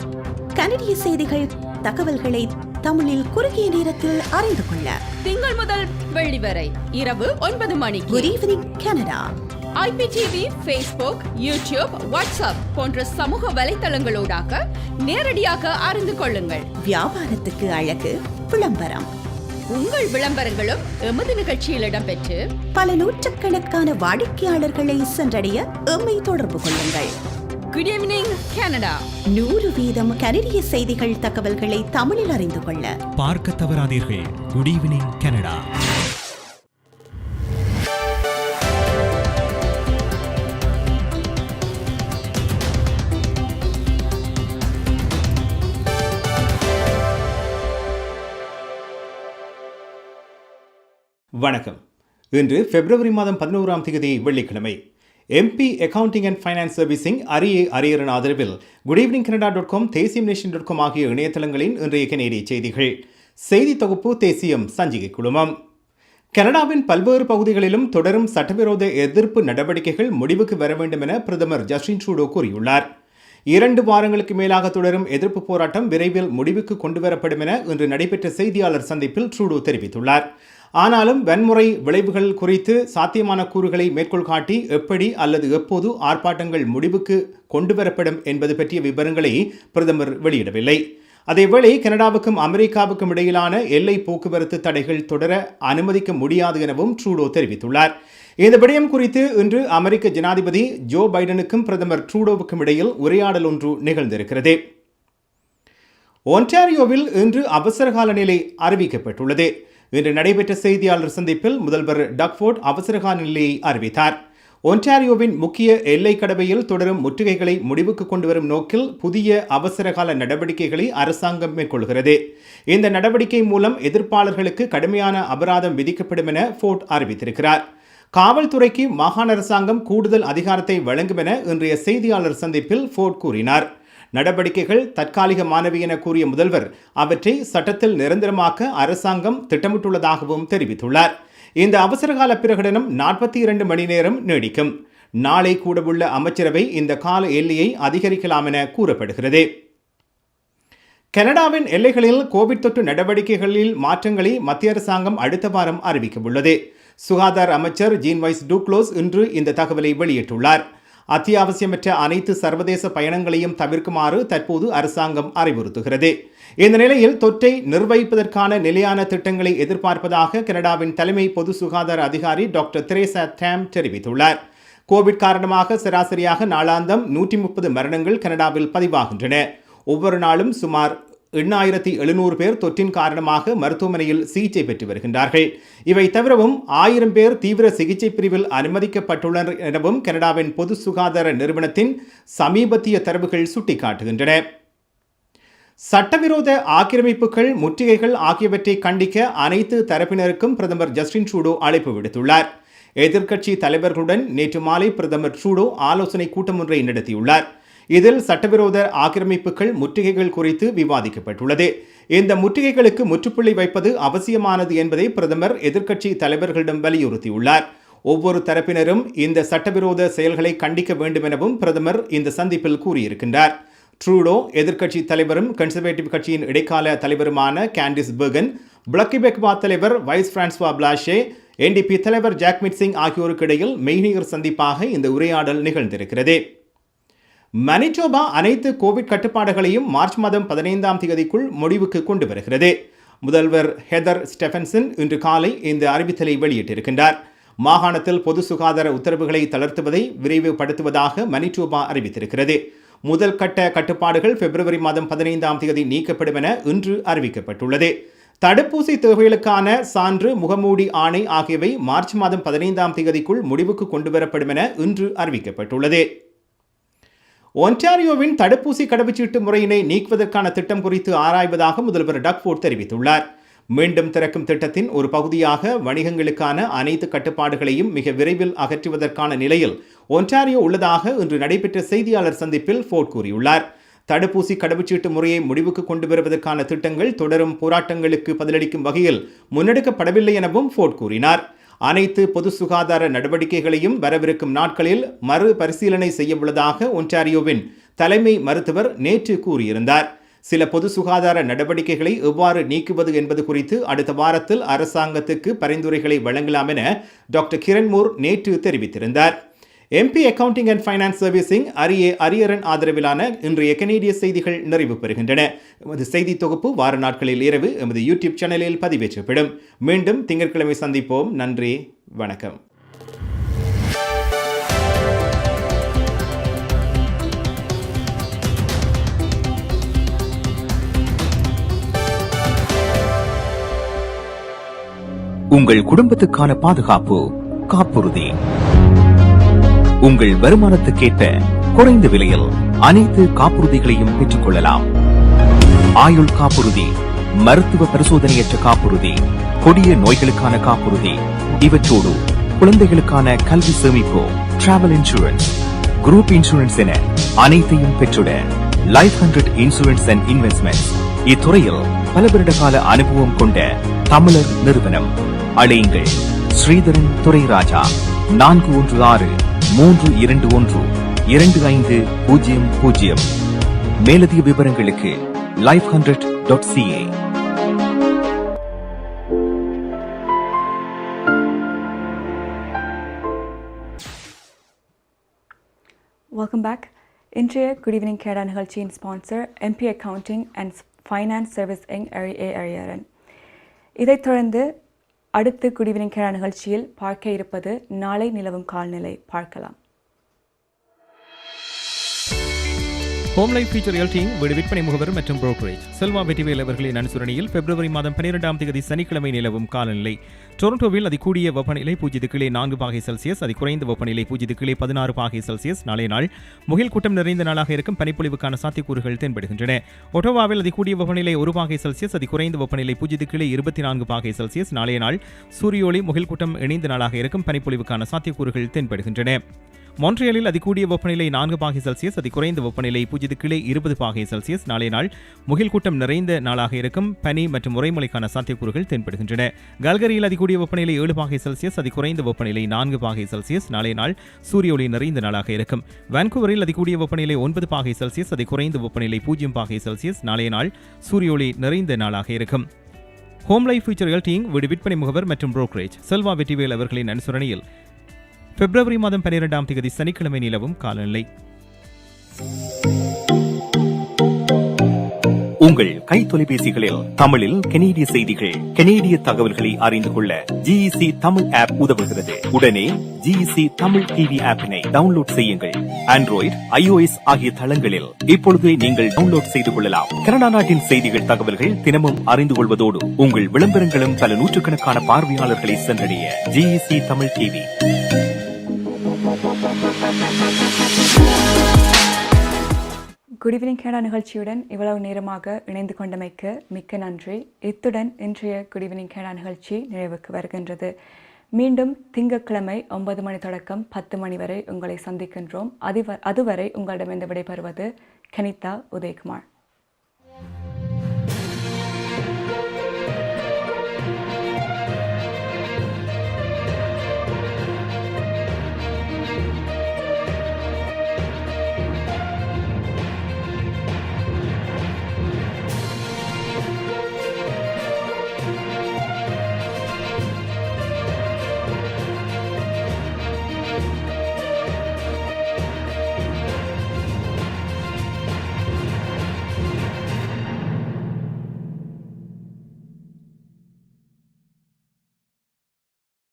கனடிய செய்திகள் தகவல்களை தமிழில் குறுகிய நேரத்தில் அறிந்து கொள்ள திங்கள் முதல் வெள்ளி வரை இரவு 9 மணிக்கு good evening Canada IPTV, Facebook, YouTube, WhatsApp போன்ற சமூக வலைத்தளங்களோடாக நேரடியாக அறிந்து கொள்ளுங்கள். வியாபாரத்துக்கு அழகு விளம்பரம். உங்கள் விளம்பரங்களும் எமது நிகழ்ச்சியில் இடம்பெற்று பல நூற்றுக்கணக்கான வாடிக்கையாளர்களை சென்றடைய எம்மை தொடர்பு கொள்ளுங்கள். Good evening Canada. 100% கனடிய செய்திகள் தகவல்களை தமிழில் அறிந்து கொள்ள பார்க்க தவறாதீர்கள். Good evening Canada. வணக்கம். இன்று பிப்ரவரி மாதம் 11ஆம் தேதி வெள்ளிக்கிழமை. MP accounting and finance servicing Hariharan ஆதரவில் goodevningcanada.com தேசியம்நேஷன்.com ஆகிய இணையதளங்களின் இன்றைய கனேடிய செய்திகள். செய்தி தொகுப்பு தேசியம் சஞ்சிகை குழுமம். கனடாவின் பல்வேறு பகுதிகளிலும் தொடரும் சட்டவிரோத எதிர்ப்பு நடவடிக்கைகள் முடிவுக்கு வர வேண்டும் என பிரதமர் ஜஸ்டின் ட்ரூடோ கூறியுள்ளார். 2 வாரங்களுக்கு மேலாக தொடரும் எதிர்ப்பு போராட்டம் விரைவில் முடிவுக்கு கொண்டுவரப்படும் என இன்று நடைபெற்ற செய்தியாளர் சந்திப்பில் ட்ரூடோ தெரிவித்துள்ளார். ஆனாலும் வன்முறை விளைவுகள் குறித்து சாத்தியமான கூறுகளை மேற்கோள் காட்டி எப்படி அல்லது எப்போது ஆர்ப்பாட்டங்கள் முடிவுக்கு கொண்டுவரப்படும் என்பது பற்றிய விவரங்களை பிரதமர் வெளியிடவில்லை. அதேவேளை கனடாவுக்கும் அமெரிக்காவுக்கும் இடையிலான எல்லை போக்குவரத்து தடைகள் தொடர அனுமதிக்க முடியாது எனவும் ட்ரூடோ தெரிவித்துள்ளார். இந்த விடயம் குறித்து இன்று அமெரிக்க ஜனாதிபதி ஜோ பைடனுக்கும் பிரதமர் ட்ரூடோவுக்கும் இடையில் உரையாடல் ஒன்று நிகழ்ந்திருக்கிறது. ஒன்டாரியோவில் இன்று அவசரகால நிலை அறிவிக்கப்பட்டுள்ளது. இன்று நடைபெற்ற செய்தியாளர் சந்திப்பில் முதல்வர் டக்ஃபோர்ட் அவசரகால நிலையை அறிவித்தார். ஒன்டாரியோவின் முக்கிய எல்லை கடவையில் தொடரும் முற்றுகைகளை முடிவுக்கு கொண்டுவரும் நோக்கில் புதிய அவசரகால நடவடிக்கைகளை அரசாங்கம் மேற்கொள்கிறது. இந்த நடவடிக்கை மூலம் எதிர்ப்பாளர்களுக்கு கடுமையான அபராதம் விதிக்கப்படும் என ஃபோர்ட் அறிவித்திருக்கிறார். காவல்துறைக்கு மாகாண அரசாங்கம் கூடுதல் அதிகாரத்தை வழங்கும் என இன்றைய செய்தியாளர் சந்திப்பில் ஃபோர்ட் கூறினார். நடவடிக்கைகள் தற்காலிகமானவை என கூறிய முதல்வர் அவற்றை சட்டத்தில் நிரந்தரமாக்க அரசாங்கம் திட்டமிட்டுள்ளதாகவும் தெரிவித்துள்ளார். இந்த அவசரகால பிரகடனம் 42 மணி நேரம் நீடிக்கும். நாளை கூடவுள்ள அமைச்சரவை இந்த கால எல்லையை அதிகரிக்கலாம் என கூறப்படுகிறது. கனடாவின் எல்லைகளில் கோவிட் தொற்று நடவடிக்கைகளில் மாற்றங்களை மத்திய அரசாங்கம் அடுத்த வாரம் அறிவிக்கவுள்ளது. சுகாதார அமைச்சர் ஜீன் வைஸ் டூக்ளோஸ் இன்று இந்த தகவலை வெளியிட்டுள்ளார். அத்தியாவசியமற்ற அனைத்து சர்வதேச பயணங்களையும் தவிர்க்குமாறு தற்போது அரசாங்கம் அறிவுறுத்துகிறது. இந்த நிலையில் தொற்றை நிர்வகிப்பதற்கான நிலையான திட்டங்களை எதிர்பார்ப்பதாக கனடாவின் தலைமை பொது சுகாதார அதிகாரி டாக்டர் Ps.ச தெரிவித்துள்ளார். கோவிட் காரணமாக சராசரியாக நாளாந்தம் 130 மரணங்கள் கனடாவில் பதிவாகின்றன. ஒவ்வொரு நாளும் சுமார் 8700 பேர் தொற்றின் காரணமாக மருத்துவமனையில் சிகிச்சை பெற்று வருகின்றார்கள். இவை தவிரவும் 1000 பேர் தீவிர சிகிச்சை பிரிவில் அனுமதிக்கப்பட்டுள்ளனர் எனவும் கனடாவின் பொது சுகாதார நிறுவனத்தின் சமீபத்திய தரவுகள் சுட்டிக்காட்டுகின்றன. சட்டவிரோத ஆக்கிரமிப்புகள், முற்றுகைகள் ஆகியவற்றை கண்டிக்க அனைத்து தரப்பினருக்கும் பிரதமர் ஜஸ்டின் ட்ரூடோ அழைப்பு விடுத்துள்ளார். எதிர்க்கட்சி தலைவர்களுடன் நேற்று மாலை பிரதமர் ட்ரூடோ ஆலோசனை கூட்டம் ஒன்றை நடத்தியுள்ளார். இதில் சட்டவிரோத ஆக்கிரமிப்புகள், முற்றுகைகள் குறித்து விவாதிக்கப்பட்டுள்ளது. இந்த முற்றுகைகளுக்கு முற்றுப்புள்ளி வைப்பது அவசியமானது என்பதை பிரதமர் எதிர்க்கட்சி தலைவர்களிடம் வலியுறுத்தியுள்ளார். ஒவ்வொரு தரப்பினரும் இந்த சட்டவிரோத செயல்களை கண்டிக்க வேண்டும் எனவும் பிரதமர் இந்த சந்திப்பில் கூறியிருக்கின்றார். ட்ரூடோ எதிர்க்கட்சி தலைவரும் கன்சர்வேட்டிவ் கட்சியின் இடைக்கால தலைவருமான கேண்டிஸ் பெர்கன், பிளக்கிபெக்வா தலைவர் வைஸ் பிரான்சுவா பிளாஷே, NDP தலைவர் ஜாக்மிட் சிங் ஆகியோருக்கு இடையில் மெய்நிகர் சந்திப்பாக இந்த உரையாடல் நிகழ்ந்திருக்கிறது. மனிடோபா அனைத்து கோவிட் கட்டுப்பாடுகளையும் மார்ச் மாதம் 15ஆம் தேதிக்குள் முடிவுக்கு கொண்டு வருகிறது. முதல்வர் ஹெதர் ஸ்டெஃபன்சன் இன்று காலை இந்த அறிவித்தலை வெளியிட்டிருக்கின்றார். மாகாணத்தில் பொது சுகாதார உத்தரவுகளை தளர்த்துவதை விரைவுபடுத்துவதாக மனிடோபா அறிவித்திருக்கிறது. முதல் கட்ட கட்டுப்பாடுகள் பிப்ரவரி மாதம் 15ஆம் தேதி நீக்கப்படும் என இன்று அறிவிக்கப்பட்டுள்ளது. தடுப்பூசி தேவைகளுக்கான சான்று, முகமூடி ஆணை ஆகியவை மார்ச் மாதம் 15ஆம் தேதிக்குள் முடிவுக்கு கொண்டுவரப்படும் என இன்று அறிவிக்கப்பட்டுள்ளது. ஒன்டாரியோவின் தடுப்பூசி கடவுச்சீட்டு முறையினை நீக்குவதற்கான திட்டம் குறித்து ஆராய்வதாக முதல்வர் டக்ஃபோர்ட் தெரிவித்துள்ளார். மீண்டும் திறக்கும் திட்டத்தின் ஒரு பகுதியாக வணிகங்களுக்கான அனைத்து கட்டுப்பாடுகளையும் மிக விரைவில் அகற்றுவதற்கான நிலையில் ஒன்டாரியோ உள்ளதாக இன்று நடைபெற்ற செய்தியாளர் சந்திப்பில் ஃபோர்ட் கூறியுள்ளார். தடுப்பூசி கடவுச்சீட்டு முறையை முடிவுக்கு கொண்டு வருவதற்கான திட்டங்கள் தொடரும் போராட்டங்களுக்கு பதிலளிக்கும் வகையில் முன்னெடுக்கப்படவில்லை எனவும் ஃபோர்ட் கூறினார். அனைத்து பொது சுகாதார நடவடிக்கைகளையும் வரவிருக்கும் நாட்களில் மறுபரிசீலனை செய்யவுள்ளதாக ஒன்டாரியோவின் தலைமை மருத்துவர் நேற்று கூறியிருந்தார். சில பொது சுகாதார நடவடிக்கைகளை எவ்வாறு நீக்குவது என்பது குறித்து அடுத்த வாரத்தில் அரசாங்கத்துக்கு பரிந்துரைகளை வழங்கலாம் என டாக்டர் கிரண்மூர் நேற்று தெரிவித்திருந்தார். MP accounting and finance servicing Ariyaran ஆதரவிலான இன்றைய கனேடிய செய்திகள் நிறைவு பெறுகின்றன. எமது செய்தி தொகுப்பு வார நாட்களில் இரவு எமது யூடியூப் சேனலில் பதிவேற்றப்படும். மீண்டும் திங்கட்கிழமை சந்திப்போம். நன்றி, வணக்கம். உங்கள் குடும்பத்துக்கான பாதுகாப்பு காப்புறுதி. உங்கள் வருமானத்துக்கேற்ற குறைந்த விலையில் அனைத்து காப்புறுதிகளையும் பெற்றுக் கொள்ளலாம். ஆயுள் காப்புறுதி, மருத்துவ பரிசோதனையற்ற காப்புறுதி, கொடிய நோய்களுக்கான காப்புறுதி, இவற்றோடு குழந்தைகளுக்கான கல்வி சேமிப்பு, டிராவல் இன்சூரன்ஸ், குரூப் இன்சூரன்ஸ் என அனைத்தையும் பெற்றுட லைஃப் 100 இன்சூரன்ஸ் அண்ட் இன்வெஸ்ட்மெண்ட்ஸ் இத்துறையில் பல வருட கால அனுபவம் கொண்ட தமிழர் நிறுவனம். அழையுங்கள் ஸ்ரீதரன் துரைராஜா 416-321-2500. மேலதிக விவரங்களுக்கு life100.ca. Welcome back. இன்றைய குட் ஈவினிங் கேடா நிகழ்ச்சியின் sponsor MP accounting and finance service inc Ariaran. இதைத் தொடர்ந்து அடுத்து குட் ஈவினிங் கேடா நிகழ்ச்சியில் பார்க்க இருப்பது நாளை நிலவும் கால்நிலை. பார்க்கலாம். ஹோம் லைஃப் ஃபியூச்சர் ரியல்டிங் வீடு விற்பனை முகவர் மற்றும் புரோக்கரேஜ் செல்வா வெற்றிவேல் அவர்களின் அனுசரணையில் பிப்ரவரி மாதம் 12ஆம் தேதி சனிக்கிழமை நிலவும் காலநிலை. டொரண்டோவில் அதிகூடிய வெப்பநிலை 0°4 பாகை செல்சியஸ், அதிகுறைந்த வெப்பநிலை 0°16 பாகை செல்சியஸ். நாளைய நாள் முகில் கூட்டம் நிறைந்த நாளாக இருக்கும். பனிப்பொழிவுக்கான சாத்தியக்கூறுகள் தென்படுகின்றன. ஒட்டோவாவில் அதிகூடிய வெப்பநிலை 1 பாகை செல்சியஸ், அதிகுறைந்த வெப்பநிலை 0°24 பாகை செல்சியஸ். நாளைய நாள் சூரியோளி முகில் கூட்டம் இணைந்த நாளாக இருக்கும். பனிப்பொழிவுக்கான சாத்தியக்கூறுகள் தென்படுகின்றன. மான்ட்ரியலில் அதிகூடிய வெப்பநிலை 4 பாகை செல்சியஸ், அதிகுறைந்த வெப்பநிலை 0°20 பாகை செல்சியஸ். நாளைய நாள் முகில் கூட்டம் நிறைந்த நாளாக இருக்கும். பனி மற்றும் உறைமலைக்கான சாத்தியக்கூறுகள் தென்படுகின்றன. கல்கரியில் அதிகூடிய வெப்பநிலை 7 பாகை செல்சியஸ், அதிகுறைந்த வெப்பநிலை 4 பாகை செல்சியஸ். நாளைய நாள் சூரிய ஒளி நிறைந்த நாளாக இருக்கும். வான்கூவரில் அதிகூடிய வெப்பநிலை 9 பாகை செல்சியஸ், அதிகுறைந்த வெப்பநிலை 0 பாகை செல்சியஸ். நாளைய நாள் சூரிய ஒளி நிறைந்த நாளாக இருக்கும். ஹோம் லைஃப் ஃபியூச்சர் ரியல்டிங் வீடு விற்பனை முகவர் மற்றும் புரோக்கரேஜ் செல்வா வெற்றிவேல் அவர்களின் அனுசரணையில் பிப்ரவரி மாதம் 12ஆம் தேதி சனிக்கிழமை நிலவும் காலநிலை. உங்கள் கை தொலைபேசிகளில் தமிழில் கனேடிய செய்திகள், கனேடிய தகவல்களை அறிந்து கொள்ள GEC தமிழ் ஆப் உதவுகிறது. உடனே GEC தமிழ் டிவி ஆப்பினை டவுன்லோட் செய்யுங்கள். ஆண்ட்ராய்டு, iOS ஆகிய தளங்களில் இப்பொழுதே நீங்கள் டவுன்லோட் செய்து கொள்ளலாம். கனடா நாட்டின் செய்திகள், தகவல்கள் தினமும் அறிந்து கொள்வதோடு உங்கள் விளம்பரங்களும் பல நூற்றுக்கணக்கான பார்வையாளர்களை சென்றடைய GEC Tamil TV. Good evening கேடா நிகழ்ச்சியுடன் இவ்வளவு நேரமாக இணைந்து கொண்டமைக்கு மிக்க நன்றி. இத்துடன் இன்றைய குட் ஈவினிங் கேடா நிகழ்ச்சி நிறைவுக்கு வருகின்றது. மீண்டும் திங்கட்கிழமை 9 மணி தொடக்கம் 10 மணி வரை உங்களை சந்திக்கின்றோம். அதுவரை உங்களிடமிருந்து விடைபெறுவது கனிதா உதயகுமார்.